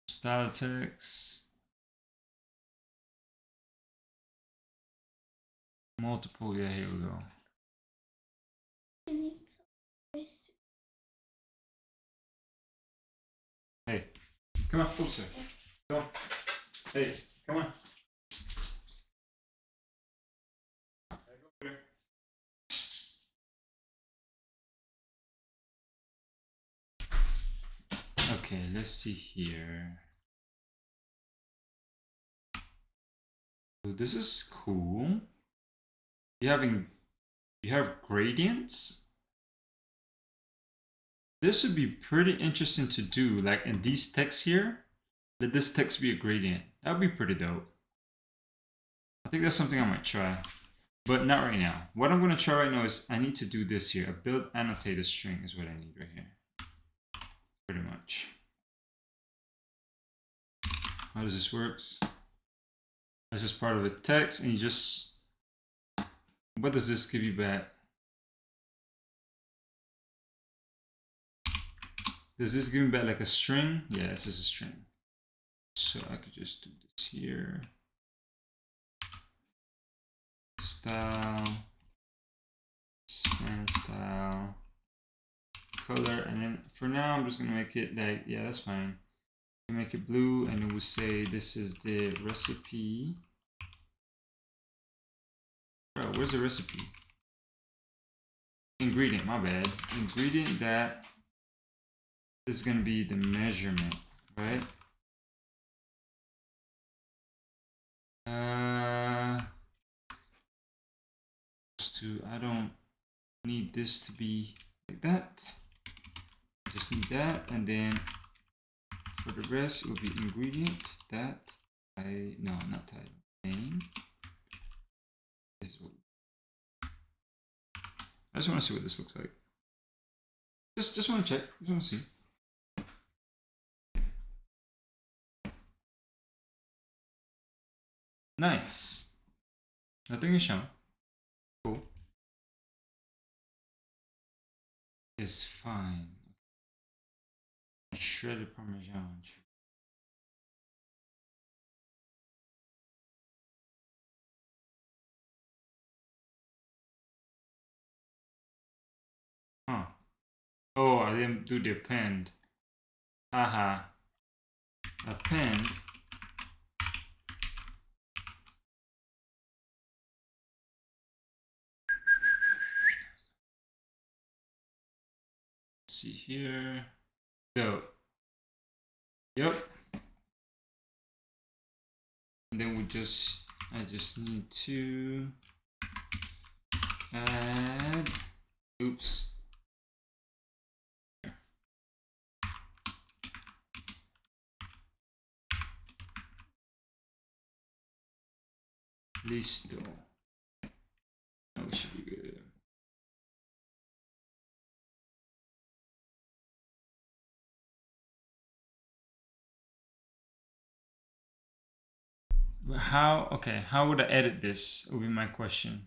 Style text. Multiple, yeah, here we go. Hey, come on, closer. Come on. Hey, come on. Okay, let's see here. So this is cool. You have gradients. This would be pretty interesting to do, like in these texts here. Let this text be a gradient. That would be pretty dope. I think that's something I might try, but not right now. What I'm going to try right now is I need to do this here. A build annotated string is what I need right here. Pretty much. How does this work? This is part of the text, and you just, what does this give you back? Does this give me back like a string? Yeah, this is a string. So I could just do this here. Style, span style, color, and then for now I'm just gonna make it like, yeah, that's fine. Make it blue, and then we'll say this is the recipe. Bro, where's the recipe? Ingredient, my bad. Ingredient that is gonna be the measurement, right? I don't need this to be like that. I just need that, and then for the rest, it will be ingredient that no, not title, name. I just want to see what this looks like. Just want to check. Just want to see. Nice. Nothing is shown. Cool. It's fine. Shredded Parmesan. Huh. Oh, I didn't do the append. Haha. Append. Let's see here. So, yep. And then I just need to add, oops. Listo. Now we should be good. But how would I edit this would be my question.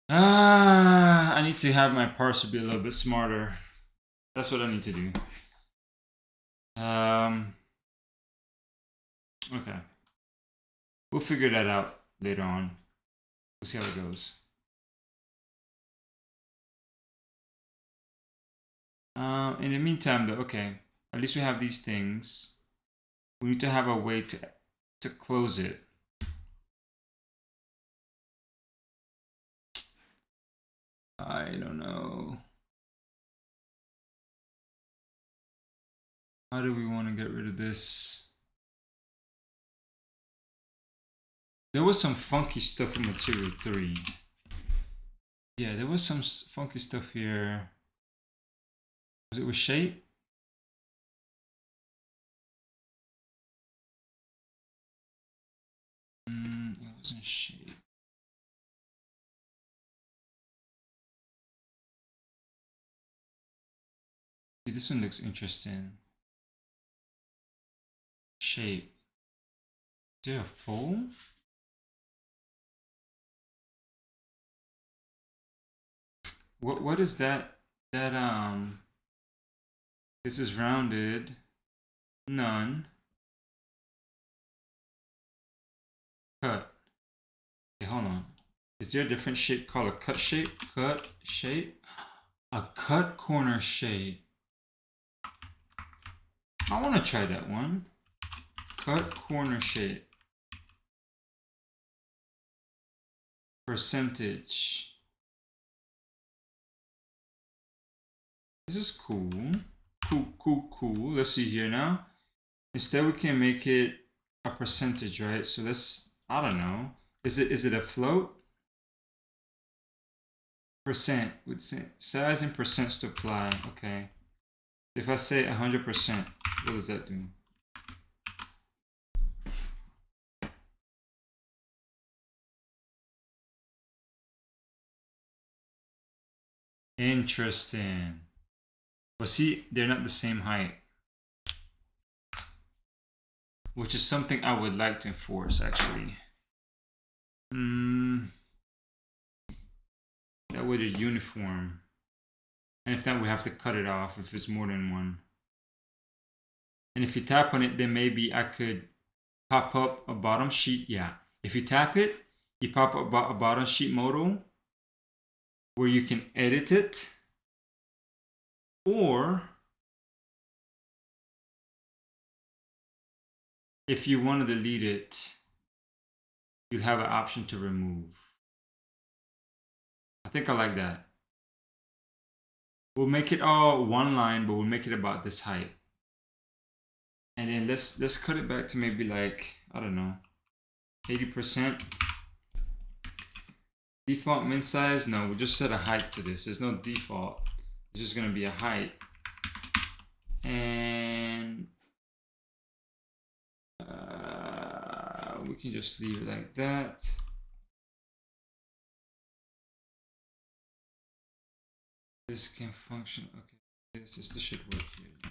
I need to have my parser be a little bit smarter. That's what I need to do. Okay. We'll figure that out later on. We'll see how it goes. In the meantime though, okay, at least we have these things. We need to have a way to close it. I don't know. How do we want to get rid of this? There was some funky stuff in Material 3. Yeah, there was some funky stuff here. Was it with shape? It wasn't shape. See, this one looks interesting. Shape. Is there a fold? What is that? This is rounded. None. Cut. Okay, hold on. Is there a different shape called a cut shape? Cut shape? A cut corner shape. I want to try that one. Cut corner shape. Percentage. This is cool. Cool. Let's see here now. Instead, we can make it a percentage, right? So let's, I don't know. Is it a float? Percent with size and percents to apply. Okay. If I say 100%, what does that do? Interesting. Well, see, they're not the same height, which is something I would like to enforce, actually. That way they're uniform. And if not, we have to cut it off if it's more than one. And if you tap on it, then maybe I could pop up a bottom sheet. Yeah, if you tap it, you pop up a bottom sheet modal where you can edit it, or if you want to delete it, you'll have an option to remove. I think I like that. We'll make it all one line, but we'll make it about this height. And then let's cut it back to maybe like, I don't know, 80%. Default min size, no, we'll just set a height to this. There's no default. It's just gonna be a height. And we can just leave it like that. This can function. Okay, this should work here. Yeah.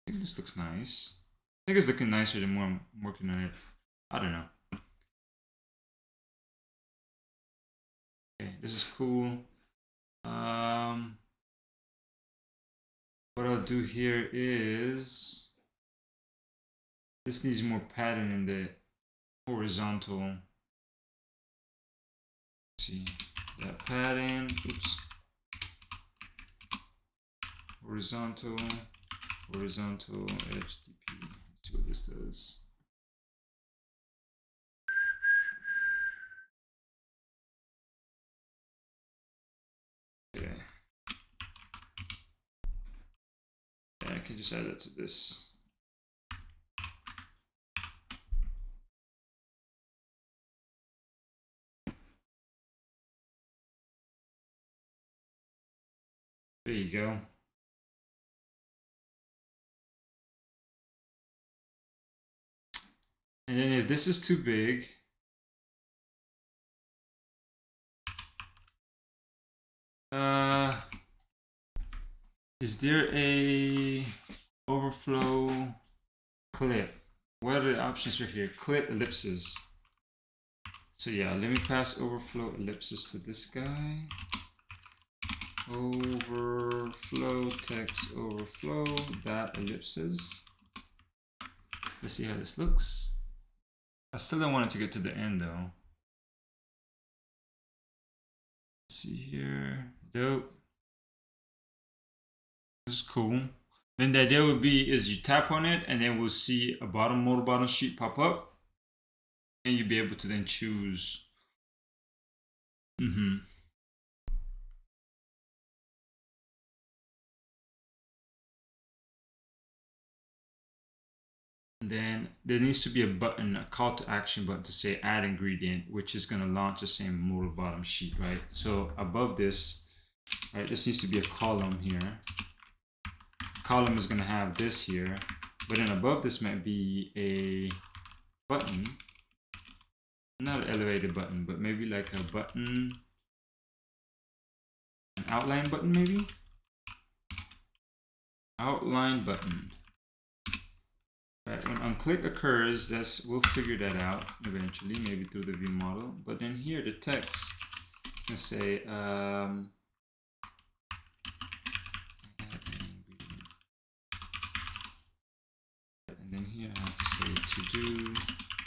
I think this looks nice. I think it's looking nicer the more I'm working on it. I don't know. Okay, this is cool. What I'll do here is this needs more pattern in the horizontal. Let's see that pattern. Oops. Horizontal, horizontal, HTTP. Let's see what this does. Okay. Yeah, I can just add that to this. There you go. And then if this is too big, is there a overflow clip? What are the options right here? Clip ellipses. So yeah, let me pass overflow ellipses to this guy. Overflow text overflow dot ellipses. Let's see how this looks. I still don't want it to get to the end though. Let's see here. Dope. This is cool. Then the idea would be is you tap on it and then we'll see a modal bottom sheet pop up. And you'll be able to then choose. And then there needs to be a button, a call to action button to say add ingredient, which is going to launch the same modal bottom sheet, right? So above this, right, this needs to be a column here. Column is going to have this here, but then above this might be a button. Not an elevated button, but maybe like a button, an outline button maybe? Outline button. Right, when unclick occurs, we'll figure that out eventually, maybe through the view model. But then here the text is gonna say and then here I have to say to do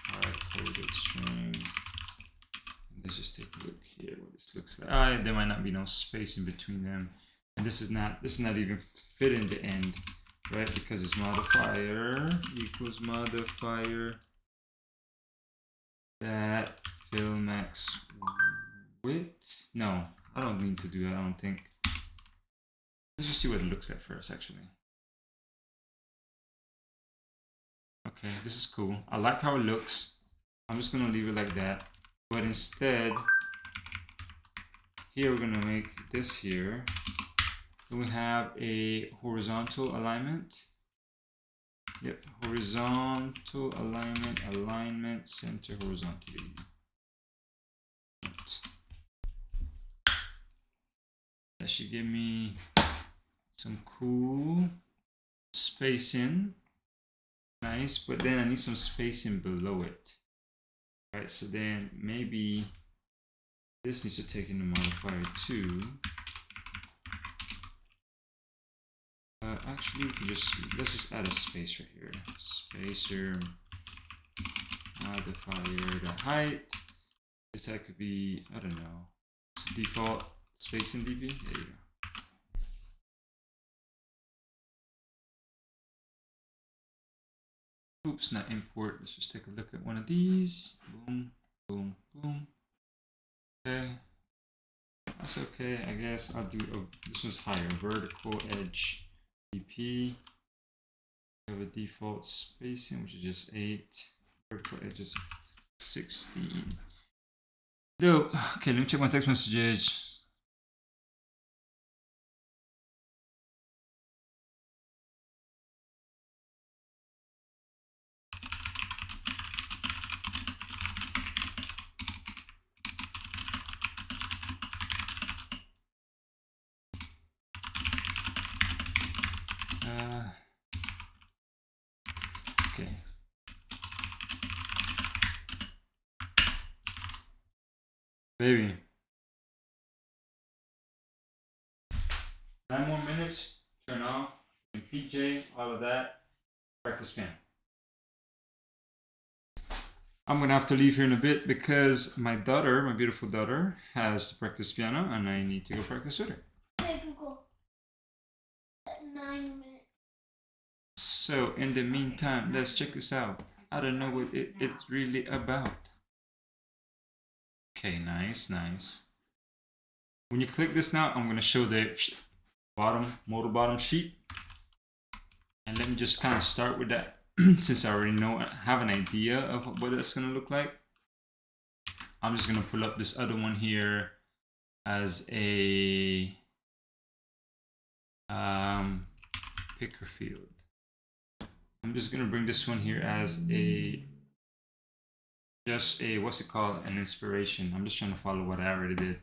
hard-coded string. And let's just take a look here what this looks like. There might not be no space in between them, and this is not even fit in the end, right? Because it's modifier equals modifier that fill max width. No, I don't need to do that. I don't think. Let's just see what it looks like first, actually. Okay, this is cool. I like how it looks. I'm just gonna leave it like that. But instead, here we're gonna make this here. Then we have a horizontal alignment. Yep, horizontal alignment, center horizontally. That should give me some cool spacing. Nice, but then I need some spacing below it. All right, so then maybe this needs to take in the modifier too. Actually, we can let's just add a space right here. Spacer modifier the height. This that could be, I don't know. It's default spacing dB. There you go. oops, not import. Let's just take a look at one of these. Boom, boom, boom. Okay. That's okay. I guess I'll do this one's higher. Vertical edge DP. We have a default spacing, which is just 8. Vertical edge is 16. Dope. Okay, let me check my text message. Okay. Baby. 9 more minutes. Turn off. And PJ, all of that. Practice piano. I'm gonna have to leave here in a bit because my daughter, my beautiful daughter, has to practice piano and I need to go practice with her. Okay, Google. 9 minutes. So in the meantime, let's check this out. I don't know what it's really about. Okay, nice, nice. When you click this now, I'm gonna show the modal bottom sheet. And let me just kind of start with that since I already have an idea of what it's gonna look like. I'm just gonna pull up this other one here as a picker field. I'm just gonna bring this one here as just a what's it called, an inspiration. I'm just trying to follow what I already did.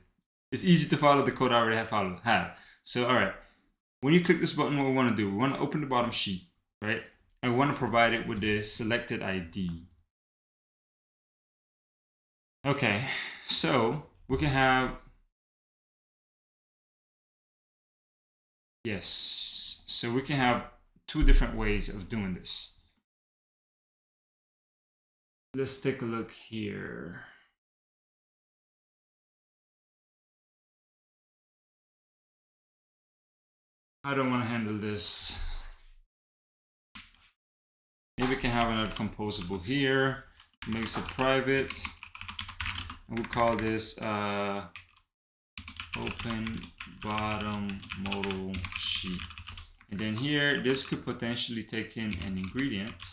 It's easy to follow the code I already have. So all right, when you click this button, what we want to do, we want to open the bottom sheet, right? And we want to provide it with the selected ID. Okay, so we can have, yes, so we can have 2 different ways of doing this. Let's take a look here. I don't want to handle this. Maybe we can have another composable here. Make it private. And we'll call this open bottom modal sheet. And then here, this could potentially take in an ingredient,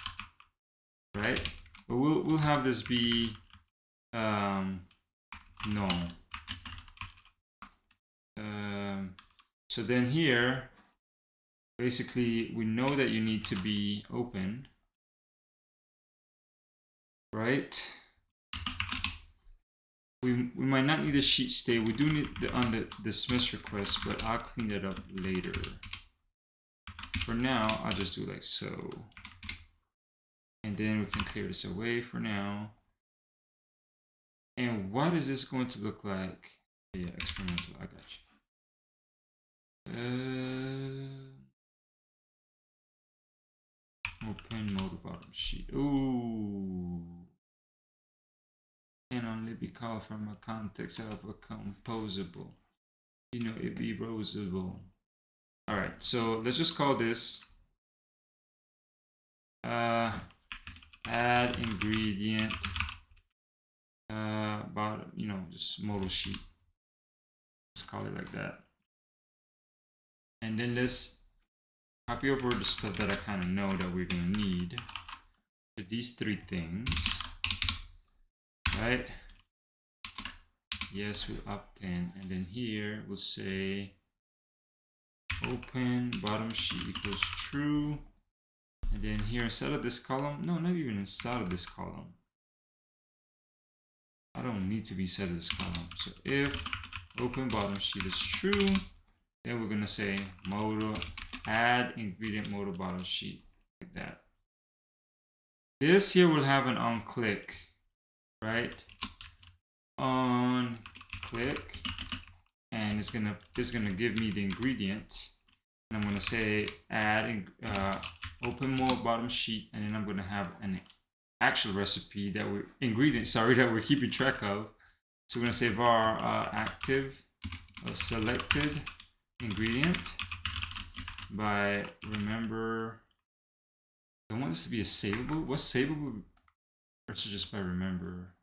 right? But we'll have this be no. So then here, basically, we know that you need to be open, right? We might not need a sheet state. We do need on the dismiss request, but I'll clean that up later. For now, I'll just do like so. And then we can clear this away for now. And what is this going to look like? Yeah, experimental, I got you. Open modal bottom sheet. Ooh. Can only be called from a context of a composable. You know, it be roseable. All right, so let's just call this add ingredient bottom, you know, just modal sheet. Let's call it like that. And then let's copy over the stuff that I kind of know that we're gonna need for these 3 things, right? Yes, we'll opt in, and then here we'll say open bottom sheet equals true, and then here inside of this column, no, not even inside of this column. I don't need to be inside of this column. So if open bottom sheet is true, then we're gonna say modal add ingredient modal bottom sheet like that. This here will have an on click, right? On click, and it's gonna give me the ingredients, and I'm gonna say add open modal bottom sheet, and then I'm gonna have an actual recipe that we're keeping track of. So we're gonna say var active selected ingredient by remember I want this to be a savable. What's savable? Or just by remember.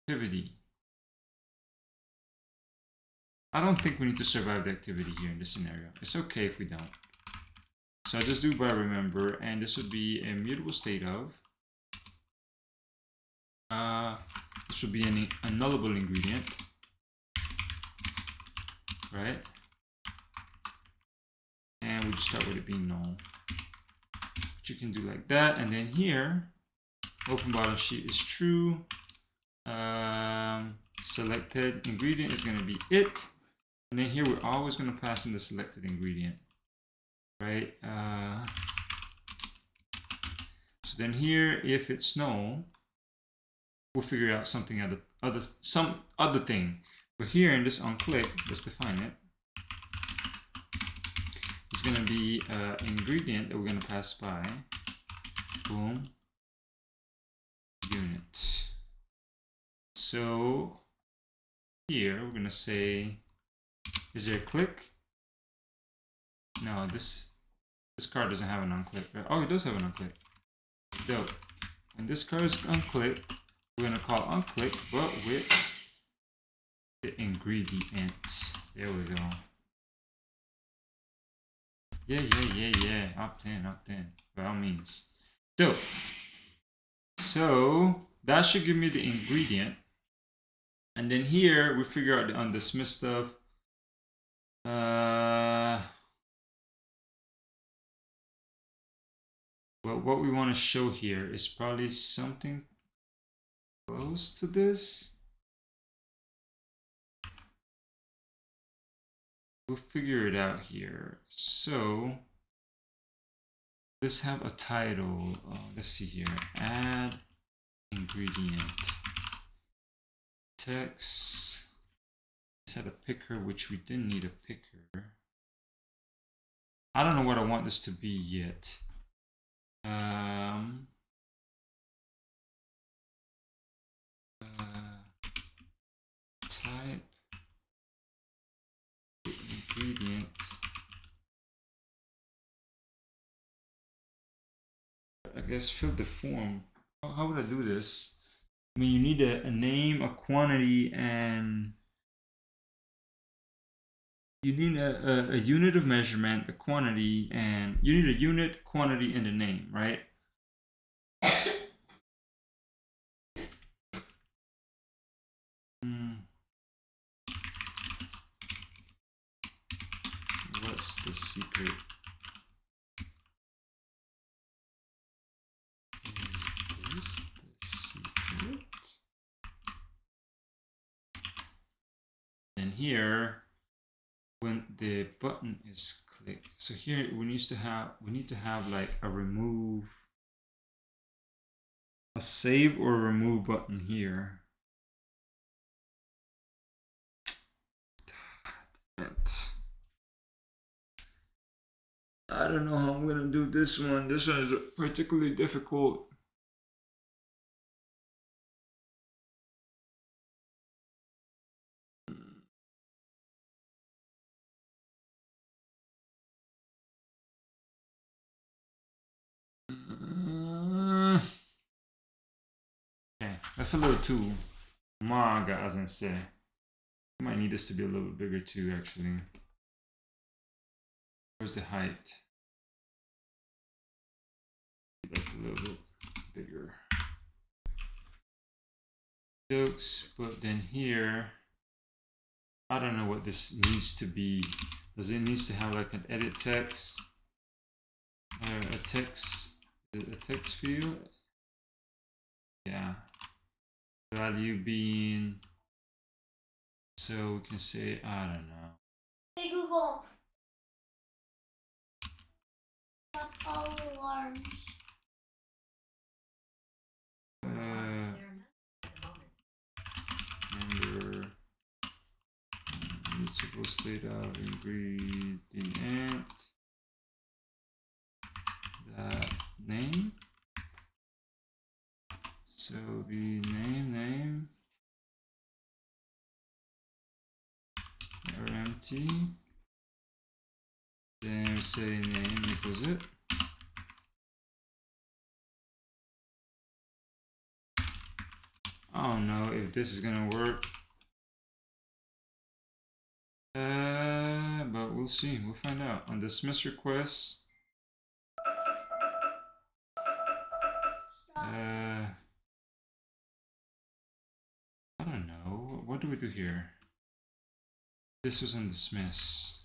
Activity. I don't think we need to survive the activity here in this scenario. It's okay if we don't. So I just do by remember, and this would be a mutable state of. This would be a nullable ingredient, right? And we'll just start with it being null. But you can do like that, and then here, open bottom sheet is true. Selected ingredient is going to be it, and then here we're always going to pass in the selected ingredient, right? So then here, if it's null, we'll figure out something some other thing. But here in this onClick, let's define it. It's going to be an ingredient that we're going to pass by. Boom. Unit. So here we're going to say, is there a click? No, this card doesn't have an onClick. Right? Oh, it does have an onClick. Dope. And this card is onClick. We're going to call onClick, but with the ingredient. There we go. Yeah. Opt in. By all means. Dope. So that should give me the ingredient. And then here we figure out the undismissed stuff. Well, what we want to show here is probably something close to this. We'll figure it out here. So let's have a title. Let's see here. Add ingredient. Text. Let's have a picker, which we didn't need a picker. I don't know what I want this to be yet. Type ingredient. I guess fill the form. How would I do this? I mean, you need a name, a quantity, and you need a unit of measurement, a quantity, and you need a unit, quantity, and a name, right? What's the secret? Is this the secret? And here, when the button is clicked, so here we need to have like a remove, a save or remove button here. I don't know how I'm gonna do this one. This one is particularly difficult. Okay, that's a little too manga, as I say. I might need this to be a little bit bigger too, actually. Where's the height? Like a little bit bigger. Jokes, but then here, I don't know what this needs to be. Does it need to have like an edit text? A text? Is it a text field? Yeah. Value being, so we can say, I don't know. Hey Google. Stop all alarms. Remember, mutable state of ingredient. That name. So the name are empty. Then we say name equals it. I don't know if this is gonna work. But we'll see. We'll find out. On dismiss request. I don't know. What do we do here? This was on dismiss.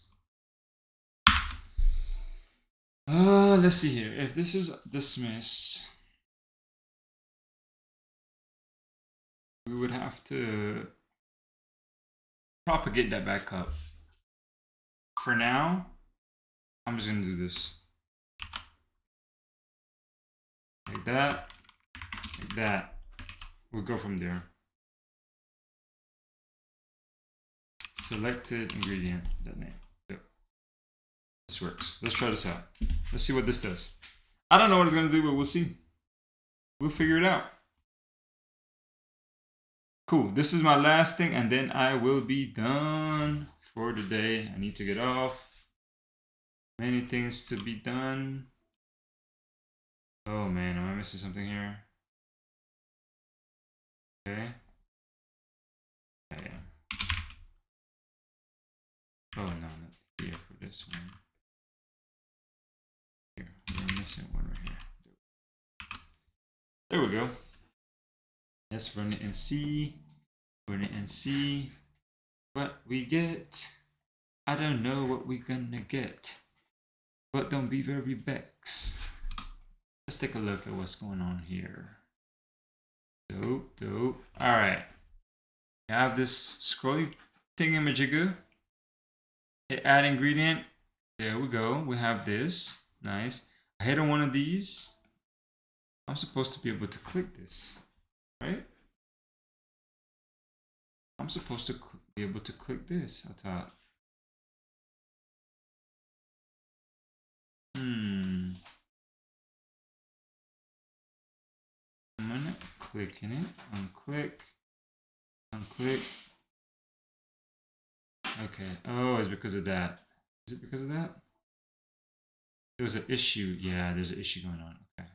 Let's see here. If this is dismissed, we would have to propagate that back up. For now, I'm just gonna do this. Like that. Like that. We'll go from there. Selected ingredient, that name. Yep. This works. Let's try this out. Let's see what this does. I don't know what it's gonna do, but we'll see. We'll figure it out. Cool. This is my last thing, and then I will be done for the day. I need to get off. Many things to be done. Oh man, am I missing something here? Okay. Yeah. Oh no, not here for this one. Here, we're missing one right here. There we go. Let's run it and see. Run it and see what we get. I don't know what we're gonna get, but don't be very vexed. Let's take a look at what's going on here. Dope, dope. All right. I have this scrolly thingamajigger. Hit add ingredient. There we go. We have this. Nice. I hit on one of these. I'm supposed to be able to click this, right? I'm supposed to be able to click this, I thought. I'm gonna click in it. Unclick. Unclick. Okay. Oh, it's because of that. Is it because of that? There was an issue. Yeah, there's an issue going on. Okay.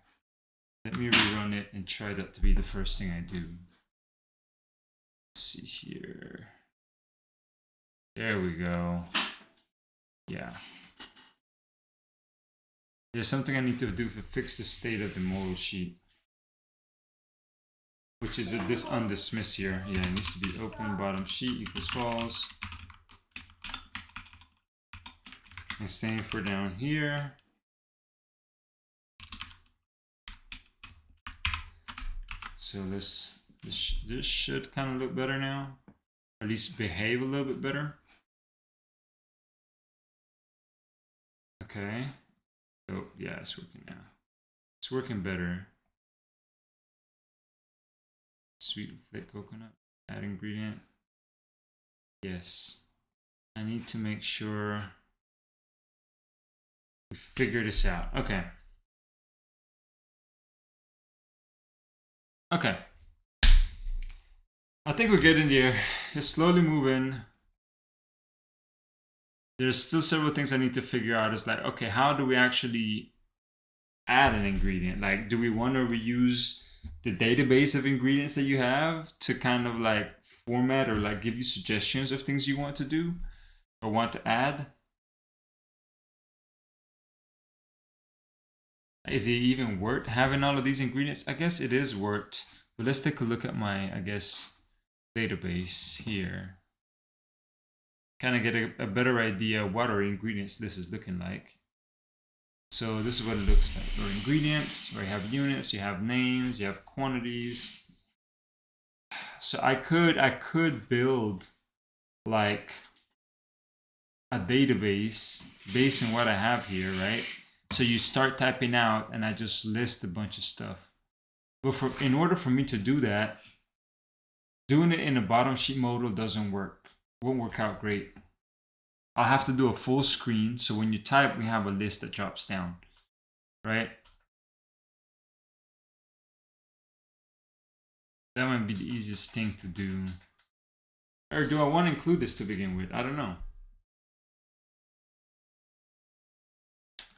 Let me rerun it and try that to be the first thing I do. Let's see here. There we go. Yeah. There's something I need to do to fix the state of the modal sheet. Which is this undismiss here. Yeah, it needs to be open bottom sheet equals false. And same for down here. So this should kind of look better now. Or at least behave a little bit better. Okay. Oh, yeah, it's working now. It's working better. Sweet flake coconut. Add ingredient. Yes. I need to make sure we figure this out. Okay. Okay. I think we're getting there. It's slowly moving. There's still several things I need to figure out. It's like, okay, how do we actually add an ingredient? Like, do we want to reuse the database of ingredients that you have to kind of like format or like give you suggestions of things you want to do or want to add? Is it even worth having all of these ingredients? I guess it is worth, but let's take a look at my, I guess, database here. Kind of get a better idea what our ingredients this is looking like. So this is what it looks like. Our ingredients, where you have units, you have names, you have quantities. So I could build like a database based on what I have here, right? So you start typing out and I just list a bunch of stuff. But in order for me to do that, doing it in a bottom sheet modal doesn't work. Won't work out great. I'll have to do a full screen. So when you type, we have a list that drops down, right? That might be the easiest thing to do. Or do I want to include this to begin with? I don't know.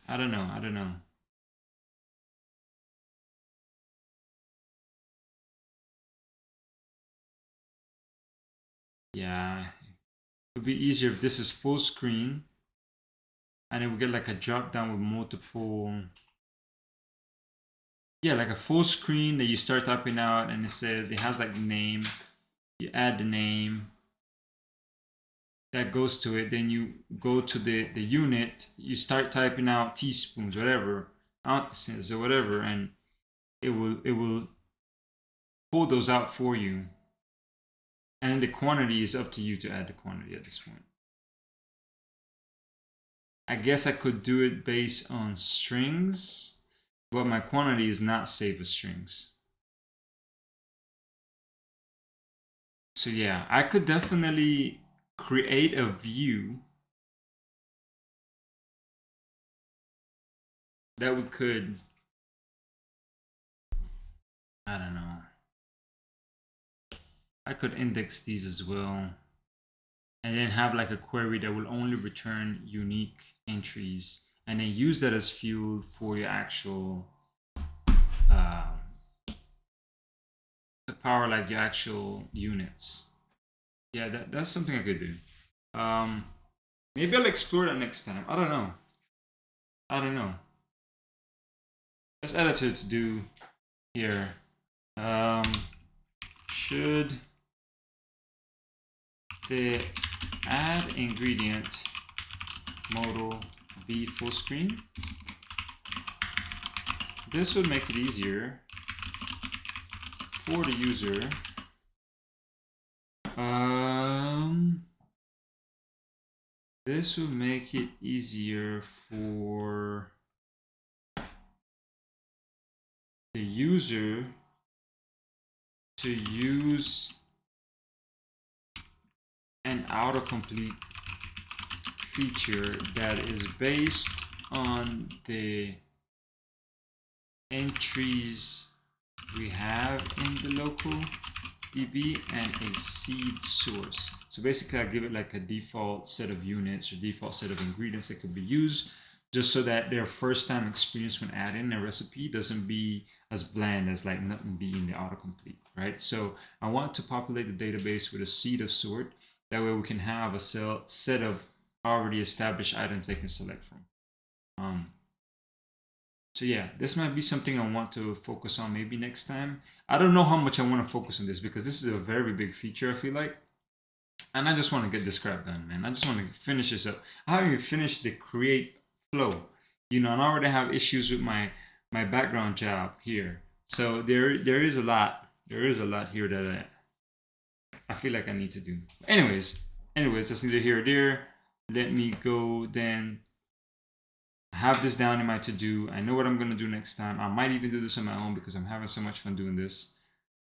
I don't know. I don't know. Yeah, it would be easier if this is full screen and it would get like a drop down with multiple. Yeah, like a full screen that you start typing out and it says it has like the name. You add the name that goes to it. Then you go to the unit. You start typing out teaspoons, whatever, ounces or whatever, and it will pull those out for you. And the quantity is up to you to add the quantity at this point. I guess I could do it based on strings, but my quantity is not saved as strings. So yeah, I could definitely create a view that we could, I don't know, I could index these as well and then have like a query that will only return unique entries and then use that as fuel for your actual to power like your actual units. Yeah, that's something I could do. Maybe I'll explore that next time. I don't know. I don't know. Let's editor to do here. Should the add ingredient modal be full screen? This would make it easier for the user. This would make it easier for the user to use an autocomplete feature that is based on the entries we have in the local DB and a seed source. So basically I give it like a default set of units or default set of ingredients that could be used just so that their first time experience when adding a recipe doesn't be as bland as like nothing being the autocomplete, right? So I want to populate the database with a seed of sort. That way we can have a set of already established items they can select from. So yeah, this might be something I want to focus on maybe next time. I don't know how much I want to focus on this because this is a very big feature, I feel like. And I just want to get this crap done, man. I just want to finish this up. I haven't even finished the create flow. You know, and I already have issues with my background job here. So there is a lot. There is a lot here that I feel like I need to do. Anyways, that's neither here or there. Let me go then. I have this down in my to-do. I know what I'm going to do next time. I might even do this on my own because I'm having so much fun doing this.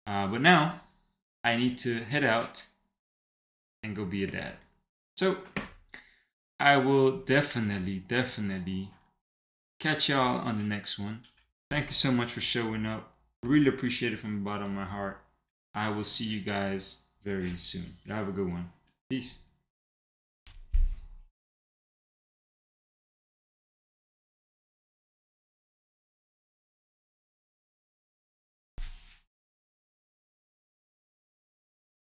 But now, I need to head out and go be a dad. So, I will definitely catch y'all on the next one. Thank you so much for showing up. Really appreciate it from the bottom of my heart. I will see you guys very soon. Y'all have a good one. Peace.